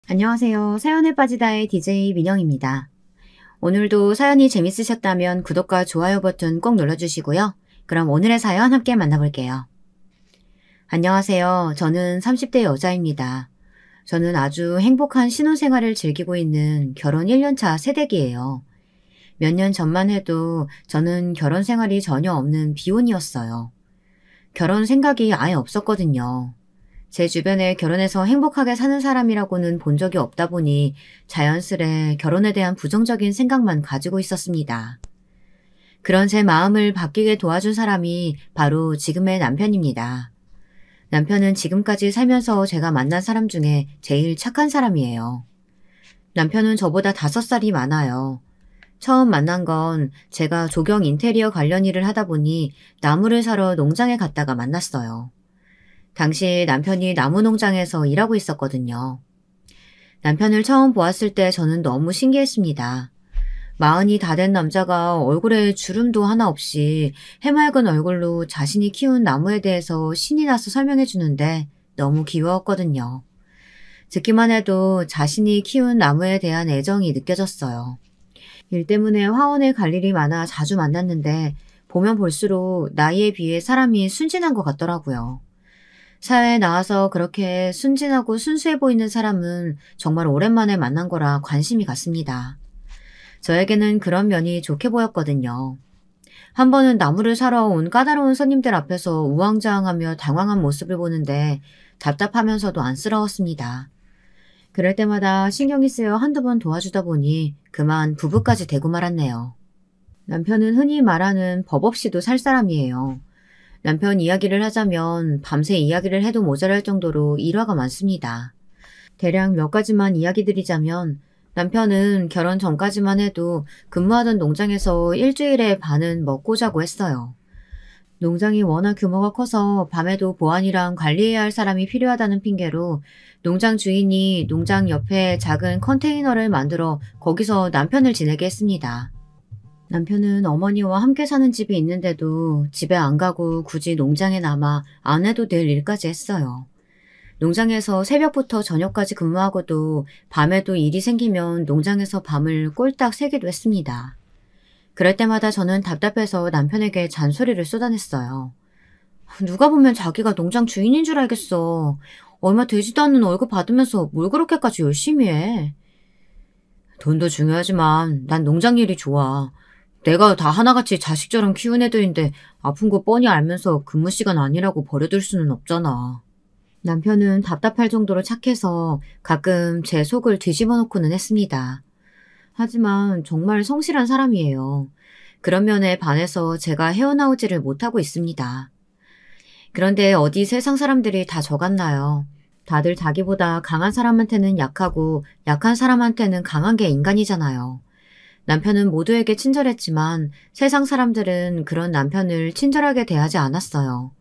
안녕하세요. 사연에 빠지다의 DJ 민영입니다. 오늘도 사연이 재밌으셨다면 구독과 좋아요 버튼 꼭 눌러주시고요. 그럼 오늘의 사연 함께 만나볼게요. 안녕하세요. 저는 30대 여자입니다. 저는 아주 행복한 신혼생활을 즐기고 있는 결혼 1년차 새댁이에요. 몇 년 전만 해도 저는 결혼 생활이 전혀 없는 비혼이었어요. 결혼 생각이 아예 없었거든요. 제 주변에 결혼해서 행복하게 사는 사람이라고는 본 적이 없다 보니 자연스레 결혼에 대한 부정적인 생각만 가지고 있었습니다. 그런 제 마음을 바뀌게 도와준 사람이 바로 지금의 남편입니다. 남편은 지금까지 살면서 제가 만난 사람 중에 제일 착한 사람이에요. 남편은 저보다 5살이 많아요. 처음 만난 건 제가 조경 인테리어 관련 일을 하다 보니 나무를 사러 농장에 갔다가 만났어요. 당시 남편이 나무 농장에서 일하고 있었거든요. 남편을 처음 보았을 때 저는 너무 신기했습니다. 40이 다 된 남자가 얼굴에 주름도 하나 없이 해맑은 얼굴로 자신이 키운 나무에 대해서 신이 나서 설명해 주는데 너무 귀여웠거든요. 듣기만 해도 자신이 키운 나무에 대한 애정이 느껴졌어요. 일 때문에 화원에 갈 일이 많아 자주 만났는데 보면 볼수록 나이에 비해 사람이 순진한 것 같더라고요. 사회에 나와서 그렇게 순진하고 순수해 보이는 사람은 정말 오랜만에 만난 거라 관심이 갔습니다. 저에게는 그런 면이 좋게 보였거든요. 한 번은 나무를 사러 온 까다로운 손님들 앞에서 우왕좌왕하며 당황한 모습을 보는데 답답하면서도 안쓰러웠습니다. 그럴 때마다 신경이 쓰여 한두 번 도와주다 보니 그만 부부까지 되고 말았네요. 남편은 흔히 말하는 법 없이도 살 사람이에요. 남편 이야기를 하자면 밤새 이야기를 해도 모자랄 정도로 일화가 많습니다. 대략 몇 가지만 이야기 드리자면 남편은 결혼 전까지만 해도 근무하던 농장에서 일주일에 반은 먹고 자고 했어요. 농장이 워낙 규모가 커서 밤에도 보안이랑 관리해야 할 사람이 필요하다는 핑계로 농장 주인이 농장 옆에 작은 컨테이너를 만들어 거기서 남편을 지내게 했습니다. 남편은 어머니와 함께 사는 집이 있는데도 집에 안 가고 굳이 농장에 남아 안 해도 될 일까지 했어요. 농장에서 새벽부터 저녁까지 근무하고도 밤에도 일이 생기면 농장에서 밤을 꼴딱 새기도 했습니다. 그럴 때마다 저는 답답해서 남편에게 잔소리를 쏟아냈어요. 누가 보면 자기가 농장 주인인 줄 알겠어. 얼마 되지도 않는 월급 받으면서 뭘 그렇게까지 열심히 해. 돈도 중요하지만 난 농장 일이 좋아. 내가 다 하나같이 자식처럼 키운 애들인데 아픈 거 뻔히 알면서 근무 시간 아니라고 버려둘 수는 없잖아. 남편은 답답할 정도로 착해서 가끔 제 속을 뒤집어 놓고는 했습니다. 하지만 정말 성실한 사람이에요. 그런 면에 반해서 제가 헤어나오지를 못하고 있습니다. 그런데 어디 세상 사람들이 다 저 같나요? 다들 자기보다 강한 사람한테는 약하고 약한 사람한테는 강한 게 인간이잖아요. 남편은 모두에게 친절했지만 세상 사람들은 그런 남편을 친절하게 대하지 않았어요.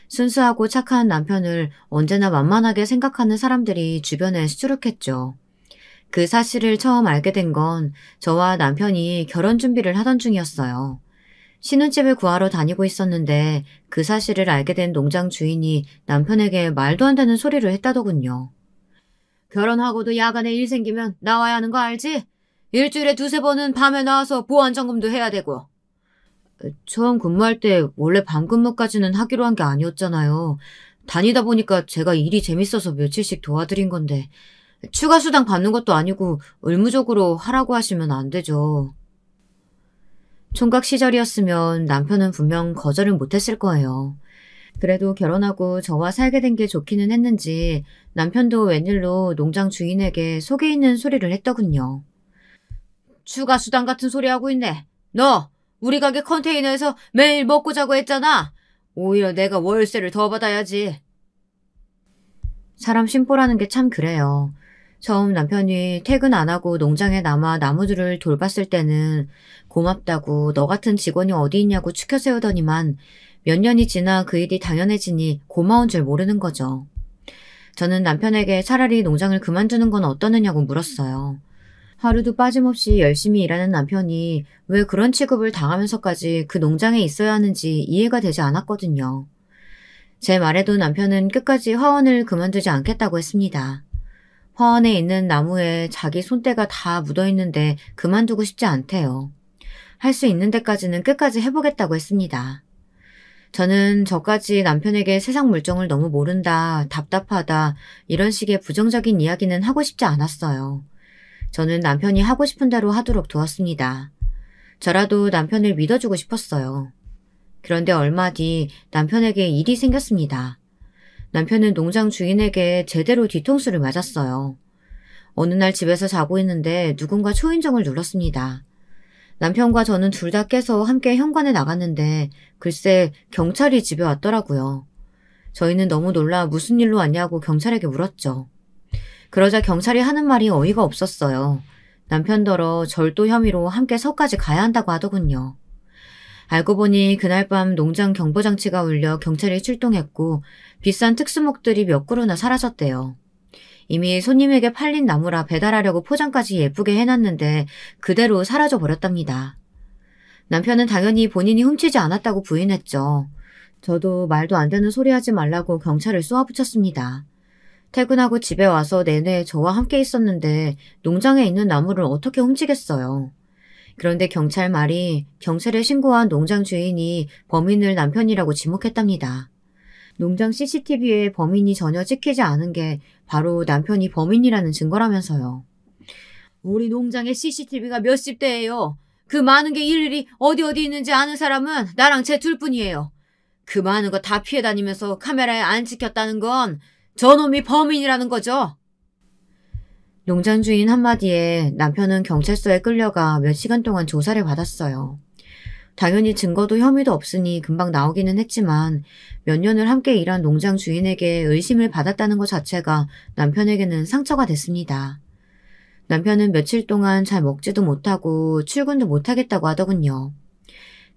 순수하고 착한 남편을 언제나 만만하게 생각하는 사람들이 주변에 수두룩했죠. 그 사실을 처음 알게 된 건 저와 남편이 결혼 준비를 하던 중이었어요. 신혼집을 구하러 다니고 있었는데 그 사실을 알게 된 농장 주인이 남편에게 말도 안 되는 소리를 했다더군요. 결혼하고도 야간에 일 생기면 나와야 하는 거 알지? 일주일에 2~3번은 밤에 나와서 보안점검도 해야 되고. 처음 근무할 때 원래 밤 근무까지는 하기로 한 게 아니었잖아요. 다니다 보니까 제가 일이 재밌어서 며칠씩 도와드린 건데 추가 수당 받는 것도 아니고 의무적으로 하라고 하시면 안 되죠. 총각 시절이었으면 남편은 분명 거절을 못했을 거예요. 그래도 결혼하고 저와 살게 된 게 좋기는 했는지 남편도 웬일로 농장 주인에게 속에 있는 소리를 했더군요. 추가 수당 같은 소리 하고 있네. 너 우리 가게 컨테이너에서 매일 먹고 자고 했잖아. 오히려 내가 월세를 더 받아야지. 사람 심보라는 게 참 그래요. 처음 남편이 퇴근 안 하고 농장에 남아 나무들을 돌봤을 때는 고맙다고 너 같은 직원이 어디 있냐고 추켜 세우더니만 몇 년이 지나 그 일이 당연해지니 고마운 줄 모르는 거죠. 저는 남편에게 차라리 농장을 그만두는 건 어떠느냐고 물었어요. 하루도 빠짐없이 열심히 일하는 남편이 왜 그런 취급을 당하면서까지 그 농장에 있어야 하는지 이해가 되지 않았거든요. 제 말에도 남편은 끝까지 화원을 그만두지 않겠다고 했습니다. 화원에 있는 나무에 자기 손때가 다 묻어있는데 그만두고 싶지 않대요. 할 수 있는 데까지는 끝까지 해보겠다고 했습니다. 저는 저까지 남편에게 세상 물정을 너무 모른다, 답답하다 이런 식의 부정적인 이야기는 하고 싶지 않았어요. 저는 남편이 하고 싶은 대로 하도록 두었습니다. 저라도 남편을 믿어주고 싶었어요. 그런데 얼마 뒤 남편에게 일이 생겼습니다. 남편은 농장 주인에게 제대로 뒤통수를 맞았어요. 어느 날 집에서 자고 있는데 누군가 초인종을 눌렀습니다. 남편과 저는 둘 다 깨서 함께 현관에 나갔는데 글쎄 경찰이 집에 왔더라고요. 저희는 너무 놀라 무슨 일로 왔냐고 경찰에게 물었죠. 그러자 경찰이 하는 말이 어이가 없었어요. 남편더러 절도 혐의로 함께 서까지 가야 한다고 하더군요. 알고 보니 그날 밤 농장 경보장치가 울려 경찰이 출동했고 비싼 특수목들이 몇 그루나 사라졌대요. 이미 손님에게 팔린 나무라 배달하려고 포장까지 예쁘게 해놨는데 그대로 사라져버렸답니다. 남편은 당연히 본인이 훔치지 않았다고 부인했죠. 저도 말도 안 되는 소리 하지 말라고 경찰을 쏘아붙였습니다. 퇴근하고 집에 와서 내내 저와 함께 있었는데 농장에 있는 나무를 어떻게 훔치겠어요. 그런데 경찰 말이 경찰에 신고한 농장 주인이 범인을 남편이라고 지목했답니다. 농장 CCTV에 범인이 전혀 찍히지 않은 게 바로 남편이 범인이라는 증거라면서요. 우리 농장에 CCTV가 몇십 대예요. 그 많은 게 일일이 어디 있는지 아는 사람은 나랑 제 둘뿐이에요. 그 많은 거 다 피해 다니면서 카메라에 안 찍혔다는 건 저놈이 범인이라는 거죠. 농장 주인 한마디에 남편은 경찰서에 끌려가 몇 시간 동안 조사를 받았어요. 당연히 증거도 혐의도 없으니 금방 나오기는 했지만 몇 년을 함께 일한 농장 주인에게 의심을 받았다는 것 자체가 남편에게는 상처가 됐습니다. 남편은 며칠 동안 잘 먹지도 못하고 출근도 못하겠다고 하더군요.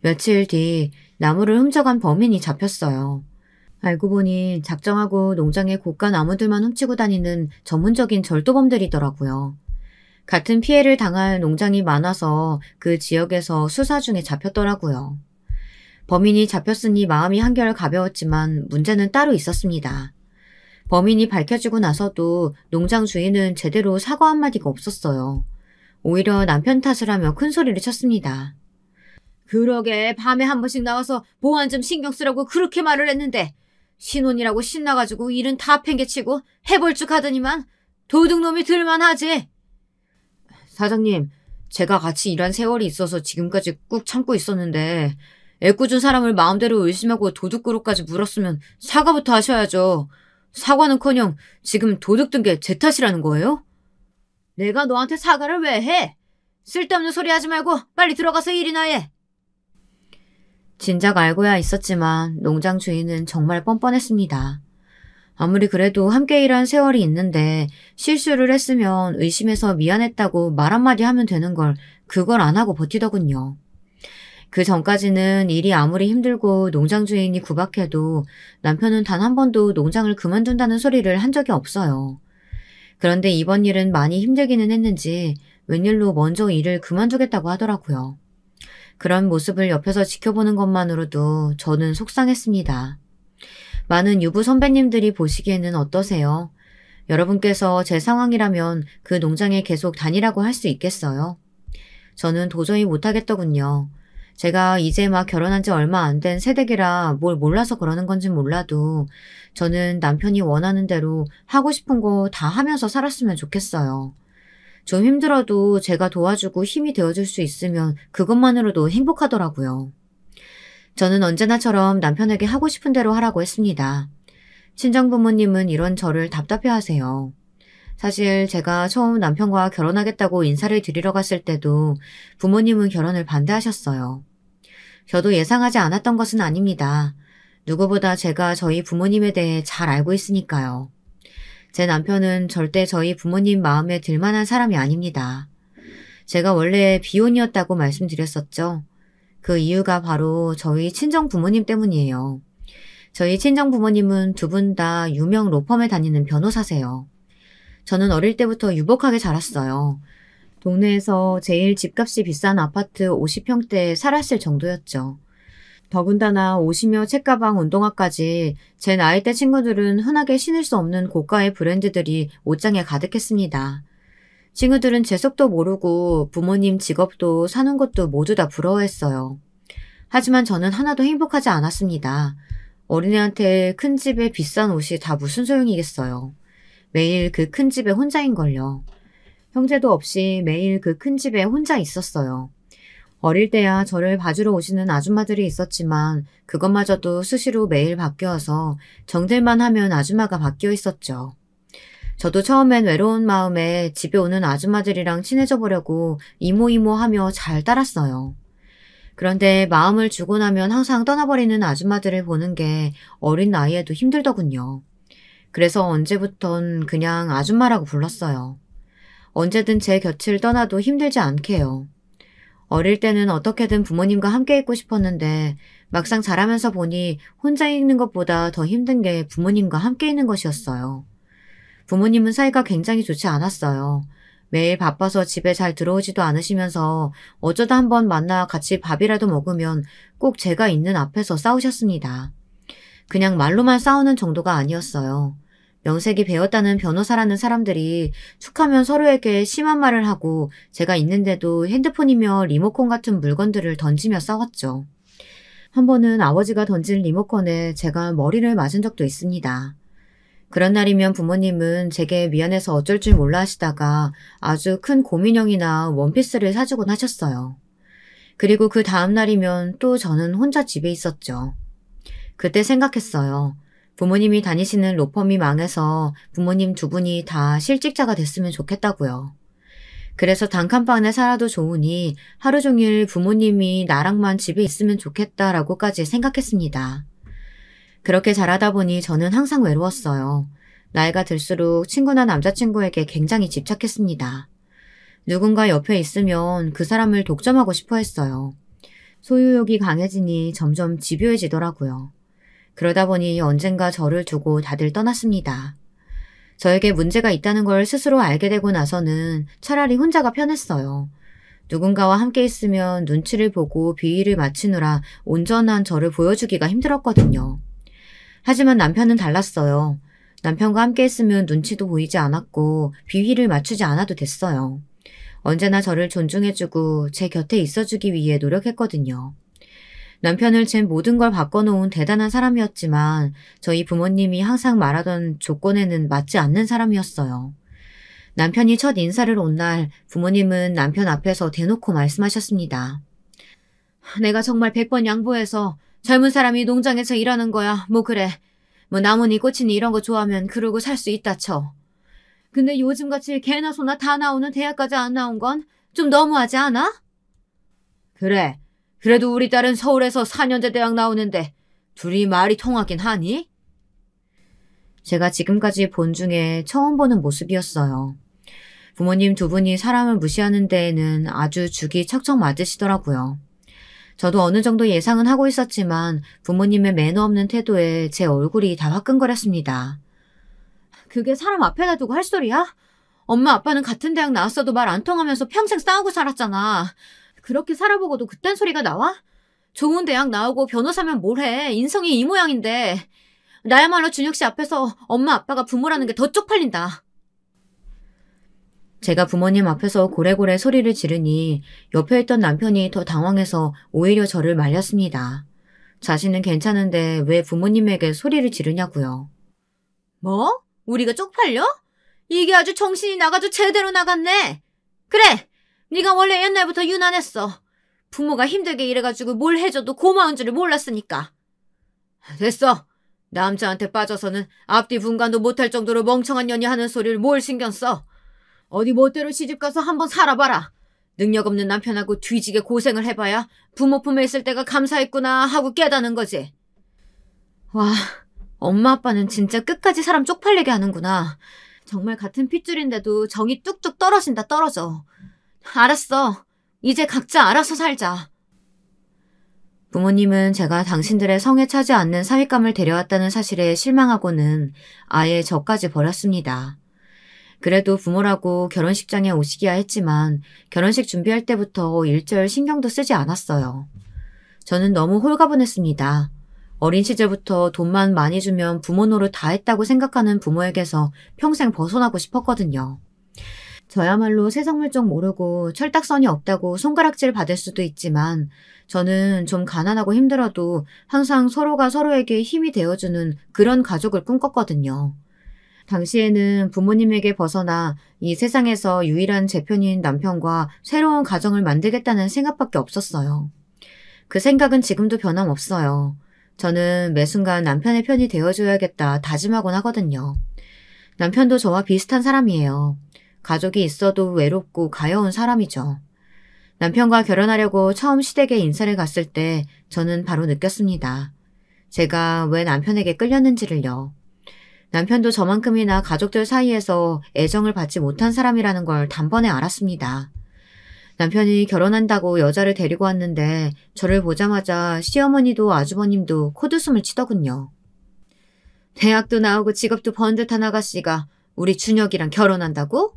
며칠 뒤 나무를 훔쳐간 범인이 잡혔어요. 알고 보니 작정하고 농장의 고가 나무들만 훔치고 다니는 전문적인 절도범들이더라고요. 같은 피해를 당할 농장이 많아서 그 지역에서 수사 중에 잡혔더라고요. 범인이 잡혔으니 마음이 한결 가벼웠지만 문제는 따로 있었습니다. 범인이 밝혀지고 나서도 농장 주인은 제대로 사과 한마디가 없었어요. 오히려 남편 탓을 하며 큰 소리를 쳤습니다. 그러게 밤에 한 번씩 나와서 보안 좀 신경 쓰라고 그렇게 말을 했는데 신혼이라고 신나가지고 일은 다 팽개치고 해볼쭉 하더니만 도둑놈이 들만하지. 사장님, 제가 같이 일한 세월이 있어서 지금까지 꾹 참고 있었는데 애꿎은 사람을 마음대로 의심하고 도둑그룹까지 물었으면 사과부터 하셔야죠. 사과는커녕 지금 도둑 든 게 제 탓이라는 거예요? 내가 너한테 사과를 왜 해? 쓸데없는 소리 하지 말고 빨리 들어가서 일이나 해. 진작 알고야 있었지만 농장 주인은 정말 뻔뻔했습니다. 아무리 그래도 함께 일한 세월이 있는데 실수를 했으면 의심해서 미안했다고 말 한마디 하면 되는 걸 그걸 안 하고 버티더군요. 그 전까지는 일이 아무리 힘들고 농장 주인이 구박해도 남편은 단 한 번도 농장을 그만둔다는 소리를 한 적이 없어요. 그런데 이번 일은 많이 힘들기는 했는지 웬일로 먼저 일을 그만두겠다고 하더라고요. 그런 모습을 옆에서 지켜보는 것만으로도 저는 속상했습니다. 많은 유부 선배님들이 보시기에는 어떠세요? 여러분께서 제 상황이라면 그 농장에 계속 다니라고 할 수 있겠어요? 저는 도저히 못하겠더군요. 제가 이제 막 결혼한 지 얼마 안 된 새댁이라 뭘 몰라서 그러는 건진 몰라도 저는 남편이 원하는 대로 하고 싶은 거 다 하면서 살았으면 좋겠어요. 좀 힘들어도 제가 도와주고 힘이 되어줄 수 있으면 그것만으로도 행복하더라고요. 저는 언제나처럼 남편에게 하고 싶은 대로 하라고 했습니다. 친정부모님은 이런 저를 답답해하세요. 사실 제가 처음 남편과 결혼하겠다고 인사를 드리러 갔을 때도 부모님은 결혼을 반대하셨어요. 저도 예상하지 않았던 것은 아닙니다. 누구보다 제가 저희 부모님에 대해 잘 알고 있으니까요. 제 남편은 절대 저희 부모님 마음에 들만한 사람이 아닙니다. 제가 원래 비혼이었다고 말씀드렸었죠. 그 이유가 바로 저희 친정 부모님 때문이에요. 저희 친정 부모님은 두 분 다 유명 로펌에 다니는 변호사세요. 저는 어릴 때부터 유복하게 자랐어요. 동네에서 제일 집값이 비싼 아파트 50평대에 살았을 정도였죠. 더군다나 옷이며 책가방, 운동화까지 제 나이대 친구들은 흔하게 신을 수 없는 고가의 브랜드들이 옷장에 가득했습니다. 친구들은 제 속도 모르고 부모님 직업도 사는 것도 모두 다 부러워했어요. 하지만 저는 하나도 행복하지 않았습니다. 어린애한테 큰 집에 비싼 옷이 다 무슨 소용이겠어요. 매일 그 큰 집에 혼자인걸요. 형제도 없이 매일 그 큰 집에 혼자 있었어요. 어릴 때야 저를 봐주러 오시는 아줌마들이 있었지만 그것마저도 수시로 매일 바뀌어서 정들만 하면 아줌마가 바뀌어 있었죠. 저도 처음엔 외로운 마음에 집에 오는 아줌마들이랑 친해져 보려고 이모이모하며 잘 따랐어요. 그런데 마음을 주고 나면 항상 떠나버리는 아줌마들을 보는 게 어린 나이에도 힘들더군요. 그래서 언제부턴 그냥 아줌마라고 불렀어요. 언제든 제 곁을 떠나도 힘들지 않게요. 어릴 때는 어떻게든 부모님과 함께 있고 싶었는데 막상 자라면서 보니 혼자 있는 것보다 더 힘든 게 부모님과 함께 있는 것이었어요. 부모님은 사이가 굉장히 좋지 않았어요. 매일 바빠서 집에 잘 들어오지도 않으시면서 어쩌다 한번 만나 같이 밥이라도 먹으면 꼭 제가 있는 앞에서 싸우셨습니다. 그냥 말로만 싸우는 정도가 아니었어요. 명색이 배웠다는 변호사라는 사람들이 툭하면 서로에게 심한 말을 하고 제가 있는데도 핸드폰이며 리모컨 같은 물건들을 던지며 싸웠죠. 한 번은 아버지가 던진 리모컨에 제가 머리를 맞은 적도 있습니다. 그런 날이면 부모님은 제게 미안해서 어쩔 줄 몰라 하시다가 아주 큰 곰인형이나 원피스를 사주곤 하셨어요. 그리고 그 다음 날이면 또 저는 혼자 집에 있었죠. 그때 생각했어요. 부모님이 다니시는 로펌이 망해서 부모님 두 분이 다 실직자가 됐으면 좋겠다고요. 그래서 단칸방에 살아도 좋으니 하루 종일 부모님이 나랑만 집에 있으면 좋겠다라고까지 생각했습니다. 그렇게 자라다 보니 저는 항상 외로웠어요. 나이가 들수록 친구나 남자친구에게 굉장히 집착했습니다. 누군가 옆에 있으면 그 사람을 독점하고 싶어 했어요. 소유욕이 강해지니 점점 집요해지더라고요. 그러다 보니 언젠가 저를 두고 다들 떠났습니다. 저에게 문제가 있다는 걸 스스로 알게 되고 나서는 차라리 혼자가 편했어요. 누군가와 함께 있으면 눈치를 보고 비위를 맞추느라 온전한 저를 보여주기가 힘들었거든요. 하지만 남편은 달랐어요. 남편과 함께 있으면 눈치도 보이지 않았고 비위를 맞추지 않아도 됐어요. 언제나 저를 존중해주고 제 곁에 있어주기 위해 노력했거든요. 남편을 제 모든 걸 바꿔놓은 대단한 사람이었지만 저희 부모님이 항상 말하던 조건에는 맞지 않는 사람이었어요. 남편이 첫 인사를 온 날 부모님은 남편 앞에서 대놓고 말씀하셨습니다. 내가 정말 100번 양보해서 젊은 사람이 농장에서 일하는 거야. 뭐 그래. 뭐 나무니 꽃이니 이런 거 좋아하면 그러고 살 수 있다 쳐. 근데 요즘같이 개나 소나 다 나오는 대학까지 안 나온 건 좀 너무하지 않아? 그래. 그래도 우리 딸은 서울에서 4년제 대학 나오는데 둘이 말이 통하긴 하니? 제가 지금까지 본 중에 처음 보는 모습이었어요. 부모님 두 분이 사람을 무시하는 데에는 아주 죽이 척척 맞으시더라고요. 저도 어느 정도 예상은 하고 있었지만 부모님의 매너 없는 태도에 제 얼굴이 다 화끈거렸습니다. 그게 사람 앞에다 두고 할 소리야? 엄마 아빠는 같은 대학 나왔어도 말 안 통하면서 평생 싸우고 살았잖아. 그렇게 살아보고도 그딴 소리가 나와? 좋은 대학 나오고 변호사면 뭘 해. 인성이 이 모양인데. 나야말로 준혁 씨 앞에서 엄마 아빠가 부모라는 게 더 쪽팔린다. 제가 부모님 앞에서 고래고래 소리를 지르니 옆에 있던 남편이 더 당황해서 오히려 저를 말렸습니다. 자신은 괜찮은데 왜 부모님에게 소리를 지르냐고요. 뭐? 우리가 쪽팔려? 이게 아주 정신이 나가지고 제대로 나갔네. 그래! 네가 원래 옛날부터 유난했어. 부모가 힘들게 일해가지고 뭘 해줘도 고마운 줄을 몰랐으니까. 됐어. 남자한테 빠져서는 앞뒤 분간도 못할 정도로 멍청한 년이 하는 소리를 뭘 신경 써. 어디 멋대로 시집가서 한번 살아봐라. 능력 없는 남편하고 뒤지게 고생을 해봐야 부모 품에 있을 때가 감사했구나 하고 깨닫는 거지. 와, 엄마 아빠는 진짜 끝까지 사람 쪽팔리게 하는구나. 정말 같은 핏줄인데도 정이 뚝뚝 떨어진다 떨어져. 알았어. 이제 각자 알아서 살자. 부모님은 제가 당신들의 성에 차지 않는 사윗감을 데려왔다는 사실에 실망하고는 아예 저까지 버렸습니다. 그래도 부모라고 결혼식장에 오시기야 했지만 결혼식 준비할 때부터 일절 신경도 쓰지 않았어요. 저는 너무 홀가분했습니다. 어린 시절부터 돈만 많이 주면 부모 노릇 다 했다고 생각하는 부모에게서 평생 벗어나고 싶었거든요. 저야말로 세상 물정 모르고 철딱선이 없다고 손가락질 받을 수도 있지만 저는 좀 가난하고 힘들어도 항상 서로가 서로에게 힘이 되어주는 그런 가족을 꿈꿨거든요. 당시에는 부모님에게 벗어나 이 세상에서 유일한 제 편인 남편과 새로운 가정을 만들겠다는 생각밖에 없었어요. 그 생각은 지금도 변함없어요. 저는 매 순간 남편의 편이 되어줘야겠다 다짐하곤 하거든요. 남편도 저와 비슷한 사람이에요. 가족이 있어도 외롭고 가여운 사람이죠. 남편과 결혼하려고 처음 시댁에 인사를 갔을 때 저는 바로 느꼈습니다. 제가 왜 남편에게 끌렸는지를요. 남편도 저만큼이나 가족들 사이에서 애정을 받지 못한 사람이라는 걸 단번에 알았습니다. 남편이 결혼한다고 여자를 데리고 왔는데 저를 보자마자 시어머니도 아주버님도 코드숨을 치더군요. 대학도 나오고 직업도 번듯한 아가씨가 우리 준혁이랑 결혼한다고?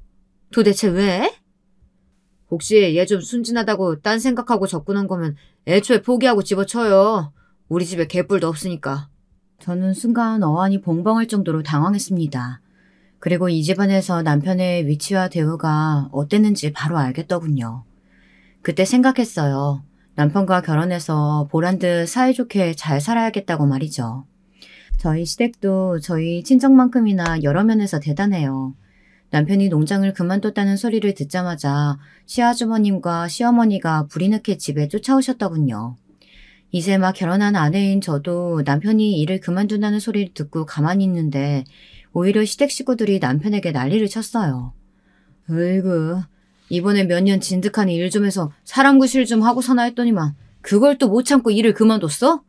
도대체 왜? 혹시 얘 좀 순진하다고 딴 생각하고 접근한 거면 애초에 포기하고 집어쳐요. 우리 집에 개뿔도 없으니까. 저는 순간 어안이 봉봉할 정도로 당황했습니다. 그리고 이 집안에서 남편의 위치와 대우가 어땠는지 바로 알겠더군요. 그때 생각했어요. 남편과 결혼해서 보란듯 사이좋게 잘 살아야겠다고 말이죠. 저희 시댁도 저희 친정만큼이나 여러 면에서 대단해요. 남편이 농장을 그만뒀다는 소리를 듣자마자 시아주머님과 시어머니가 불이 나게 집에 쫓아오셨더군요. 이제 막 결혼한 아내인 저도 남편이 일을 그만둔다는 소리를 듣고 가만히 있는데 오히려 시댁 식구들이 남편에게 난리를 쳤어요. 으이구, 이번에 몇 년 진득하니 일 좀 해서 사람 구실 좀 하고 사나 했더니만 그걸 또 못 참고 일을 그만뒀어?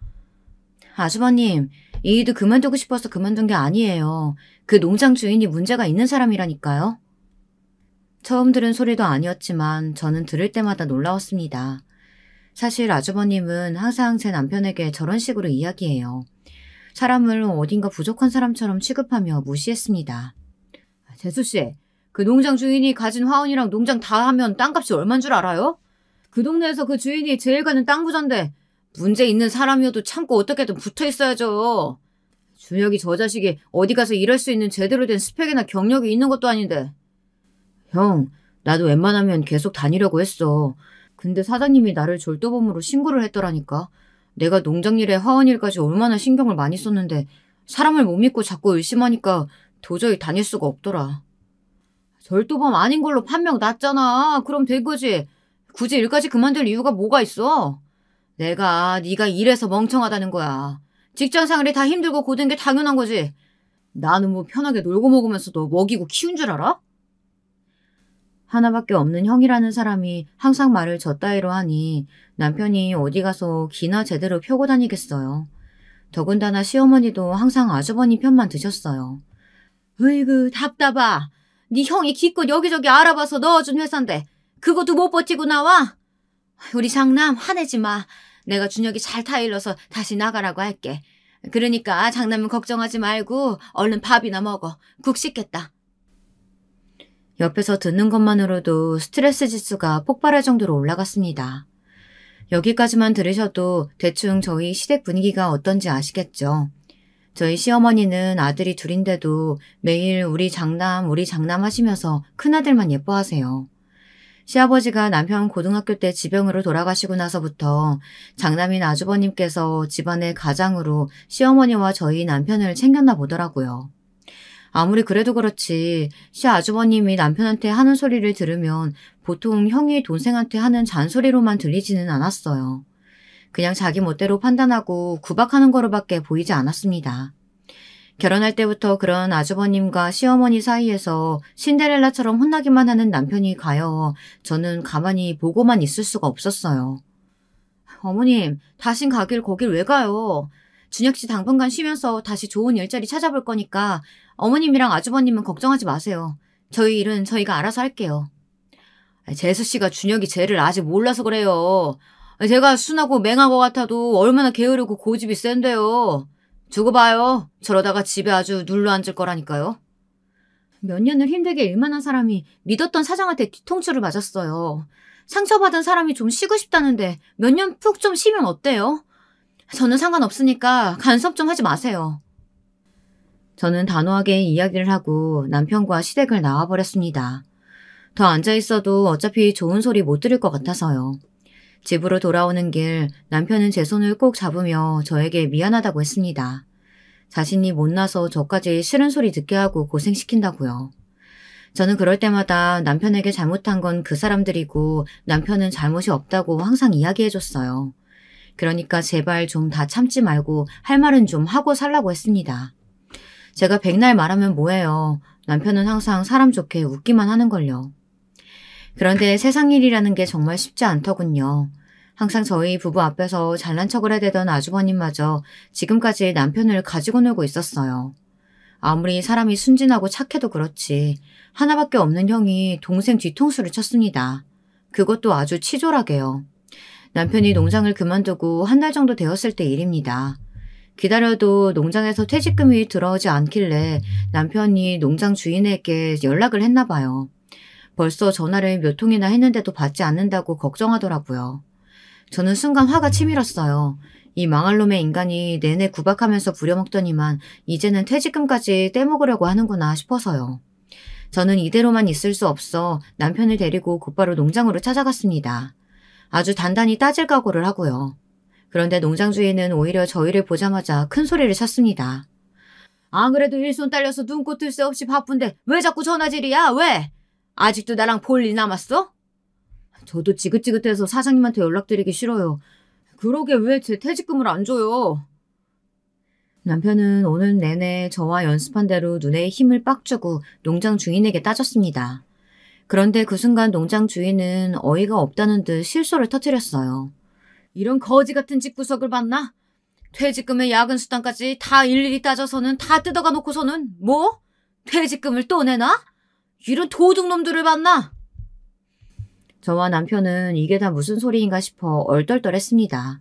아주버님, 이 일도 그만두고 싶어서 그만둔 게 아니에요. 그 농장 주인이 문제가 있는 사람이라니까요. 처음 들은 소리도 아니었지만 저는 들을 때마다 놀라웠습니다. 사실 아주버님은 항상 제 남편에게 저런 식으로 이야기해요. 사람을 어딘가 부족한 사람처럼 취급하며 무시했습니다. 재수씨, 그 농장 주인이 가진 화원이랑 농장 다 하면 땅값이 얼만 줄 알아요? 그 동네에서 그 주인이 제일 가는 땅 부자인데 문제 있는 사람이어도 참고 어떻게든 붙어 있어야죠. 준혁이 저 자식이 어디 가서 일할 수 있는 제대로 된 스펙이나 경력이 있는 것도 아닌데. 형, 나도 웬만하면 계속 다니려고 했어. 근데 사장님이 나를 절도범으로 신고를 했더라니까. 내가 농장일에 화원일까지 얼마나 신경을 많이 썼는데 사람을 못 믿고 자꾸 의심하니까 도저히 다닐 수가 없더라. 절도범 아닌 걸로 판명 났잖아. 그럼 된 거지. 굳이 일까지 그만둘 이유가 뭐가 있어? 네가 일해서 멍청하다는 거야. 직장생활이 다 힘들고 고된 게 당연한 거지. 나는 뭐 편하게 놀고 먹으면서 너 먹이고 키운 줄 알아? 하나밖에 없는 형이라는 사람이 항상 말을 저 따위로 하니 남편이 어디 가서 기나 제대로 펴고 다니겠어요. 더군다나 시어머니도 항상 아주버님 편만 드셨어요. 으이구 답답하. 네 형이 기껏 여기저기 알아봐서 넣어준 회사인데 그것도 못 버티고 나와? 우리 장남 화내지 마. 내가 준혁이 잘 타일러서 다시 나가라고 할게. 그러니까 장남은 걱정하지 말고 얼른 밥이나 먹어. 국 씻겠다. 옆에서 듣는 것만으로도 스트레스 지수가 폭발할 정도로 올라갔습니다. 여기까지만 들으셔도 대충 저희 시댁 분위기가 어떤지 아시겠죠? 저희 시어머니는 아들이 둘인데도 매일 우리 장남 하시면서 큰아들만 예뻐하세요. 시아버지가 남편 고등학교 때 지병으로 돌아가시고 나서부터 장남인 아주버님께서 집안의 가장으로 시어머니와 저희 남편을 챙겼나 보더라고요. 아무리 그래도 그렇지 시아주버님이 남편한테 하는 소리를 들으면 보통 형이 동생한테 하는 잔소리로만 들리지는 않았어요. 그냥 자기 멋대로 판단하고 구박하는 거로밖에 보이지 않았습니다. 결혼할 때부터 그런 아주버님과 시어머니 사이에서 신데렐라처럼 혼나기만 하는 남편이 가여워 저는 가만히 보고만 있을 수가 없었어요. 어머님, 다신 가길 거길 왜 가요? 준혁씨 당분간 쉬면서 다시 좋은 일자리 찾아볼 거니까 어머님이랑 아주버님은 걱정하지 마세요. 저희 일은 저희가 알아서 할게요. 재수씨가 준혁이 죄를 아직 몰라서 그래요. 제가 순하고 맹한 것 같아도 얼마나 게으르고 고집이 센데요. 두고 봐요. 저러다가 집에 아주 눌러 앉을 거라니까요. 몇 년을 힘들게 일만 한 사람이 믿었던 사장한테 뒤통수를 맞았어요. 상처받은 사람이 좀 쉬고 싶다는데 몇 년 푹 좀 쉬면 어때요? 저는 상관없으니까 간섭 좀 하지 마세요. 저는 단호하게 이야기를 하고 남편과 시댁을 나와버렸습니다. 더 앉아있어도 어차피 좋은 소리 못 들을 것 같아서요. 집으로 돌아오는 길 남편은 제 손을 꼭 잡으며 저에게 미안하다고 했습니다. 자신이 못나서 저까지 싫은 소리 듣게 하고 고생시킨다고요. 저는 그럴 때마다 남편에게 잘못한 건 그 사람들이고 남편은 잘못이 없다고 항상 이야기해줬어요. 그러니까 제발 좀 다 참지 말고 할 말은 좀 하고 살라고 했습니다. 제가 백날 말하면 뭐해요. 남편은 항상 사람 좋게 웃기만 하는걸요. 그런데 세상 일이라는 게 정말 쉽지 않더군요. 항상 저희 부부 앞에서 잘난 척을 해대던 아주버님마저 지금까지 남편을 가지고 놀고 있었어요. 아무리 사람이 순진하고 착해도 그렇지 하나밖에 없는 형이 동생 뒤통수를 쳤습니다. 그것도 아주 치졸하게요. 남편이 농장을 그만두고 한 달 정도 되었을 때 일입니다. 기다려도 농장에서 퇴직금이 들어오지 않길래 남편이 농장 주인에게 연락을 했나 봐요. 벌써 전화를 몇 통이나 했는데도 받지 않는다고 걱정하더라고요. 저는 순간 화가 치밀었어요. 이 망할 놈의 인간이 내내 구박하면서 부려먹더니만 이제는 퇴직금까지 떼먹으려고 하는구나 싶어서요. 저는 이대로만 있을 수 없어 남편을 데리고 곧바로 농장으로 찾아갔습니다. 아주 단단히 따질 각오를 하고요. 그런데 농장 주인은 오히려 저희를 보자마자 큰 소리를 쳤습니다. 안 그래도 일손 딸려서 눈꽃 뜰 새 없이 바쁜데 왜 자꾸 전화질이야? 왜? 아직도 나랑 볼 일 남았어? 저도 지긋지긋해서 사장님한테 연락드리기 싫어요. 그러게 왜 제 퇴직금을 안 줘요? 남편은 오늘 내내 저와 연습한 대로 눈에 힘을 빡 주고 농장 주인에게 따졌습니다. 그런데 그 순간 농장 주인은 어이가 없다는 듯 실소를 터뜨렸어요. 이런 거지 같은 집구석을 봤나? 퇴직금에 야근 수당까지 다 일일이 따져서는 다 뜯어가 놓고서는 뭐? 퇴직금을 또 내나? 이런 도둑놈들을 봤나? 저와 남편은 이게 다 무슨 소리인가 싶어 얼떨떨했습니다.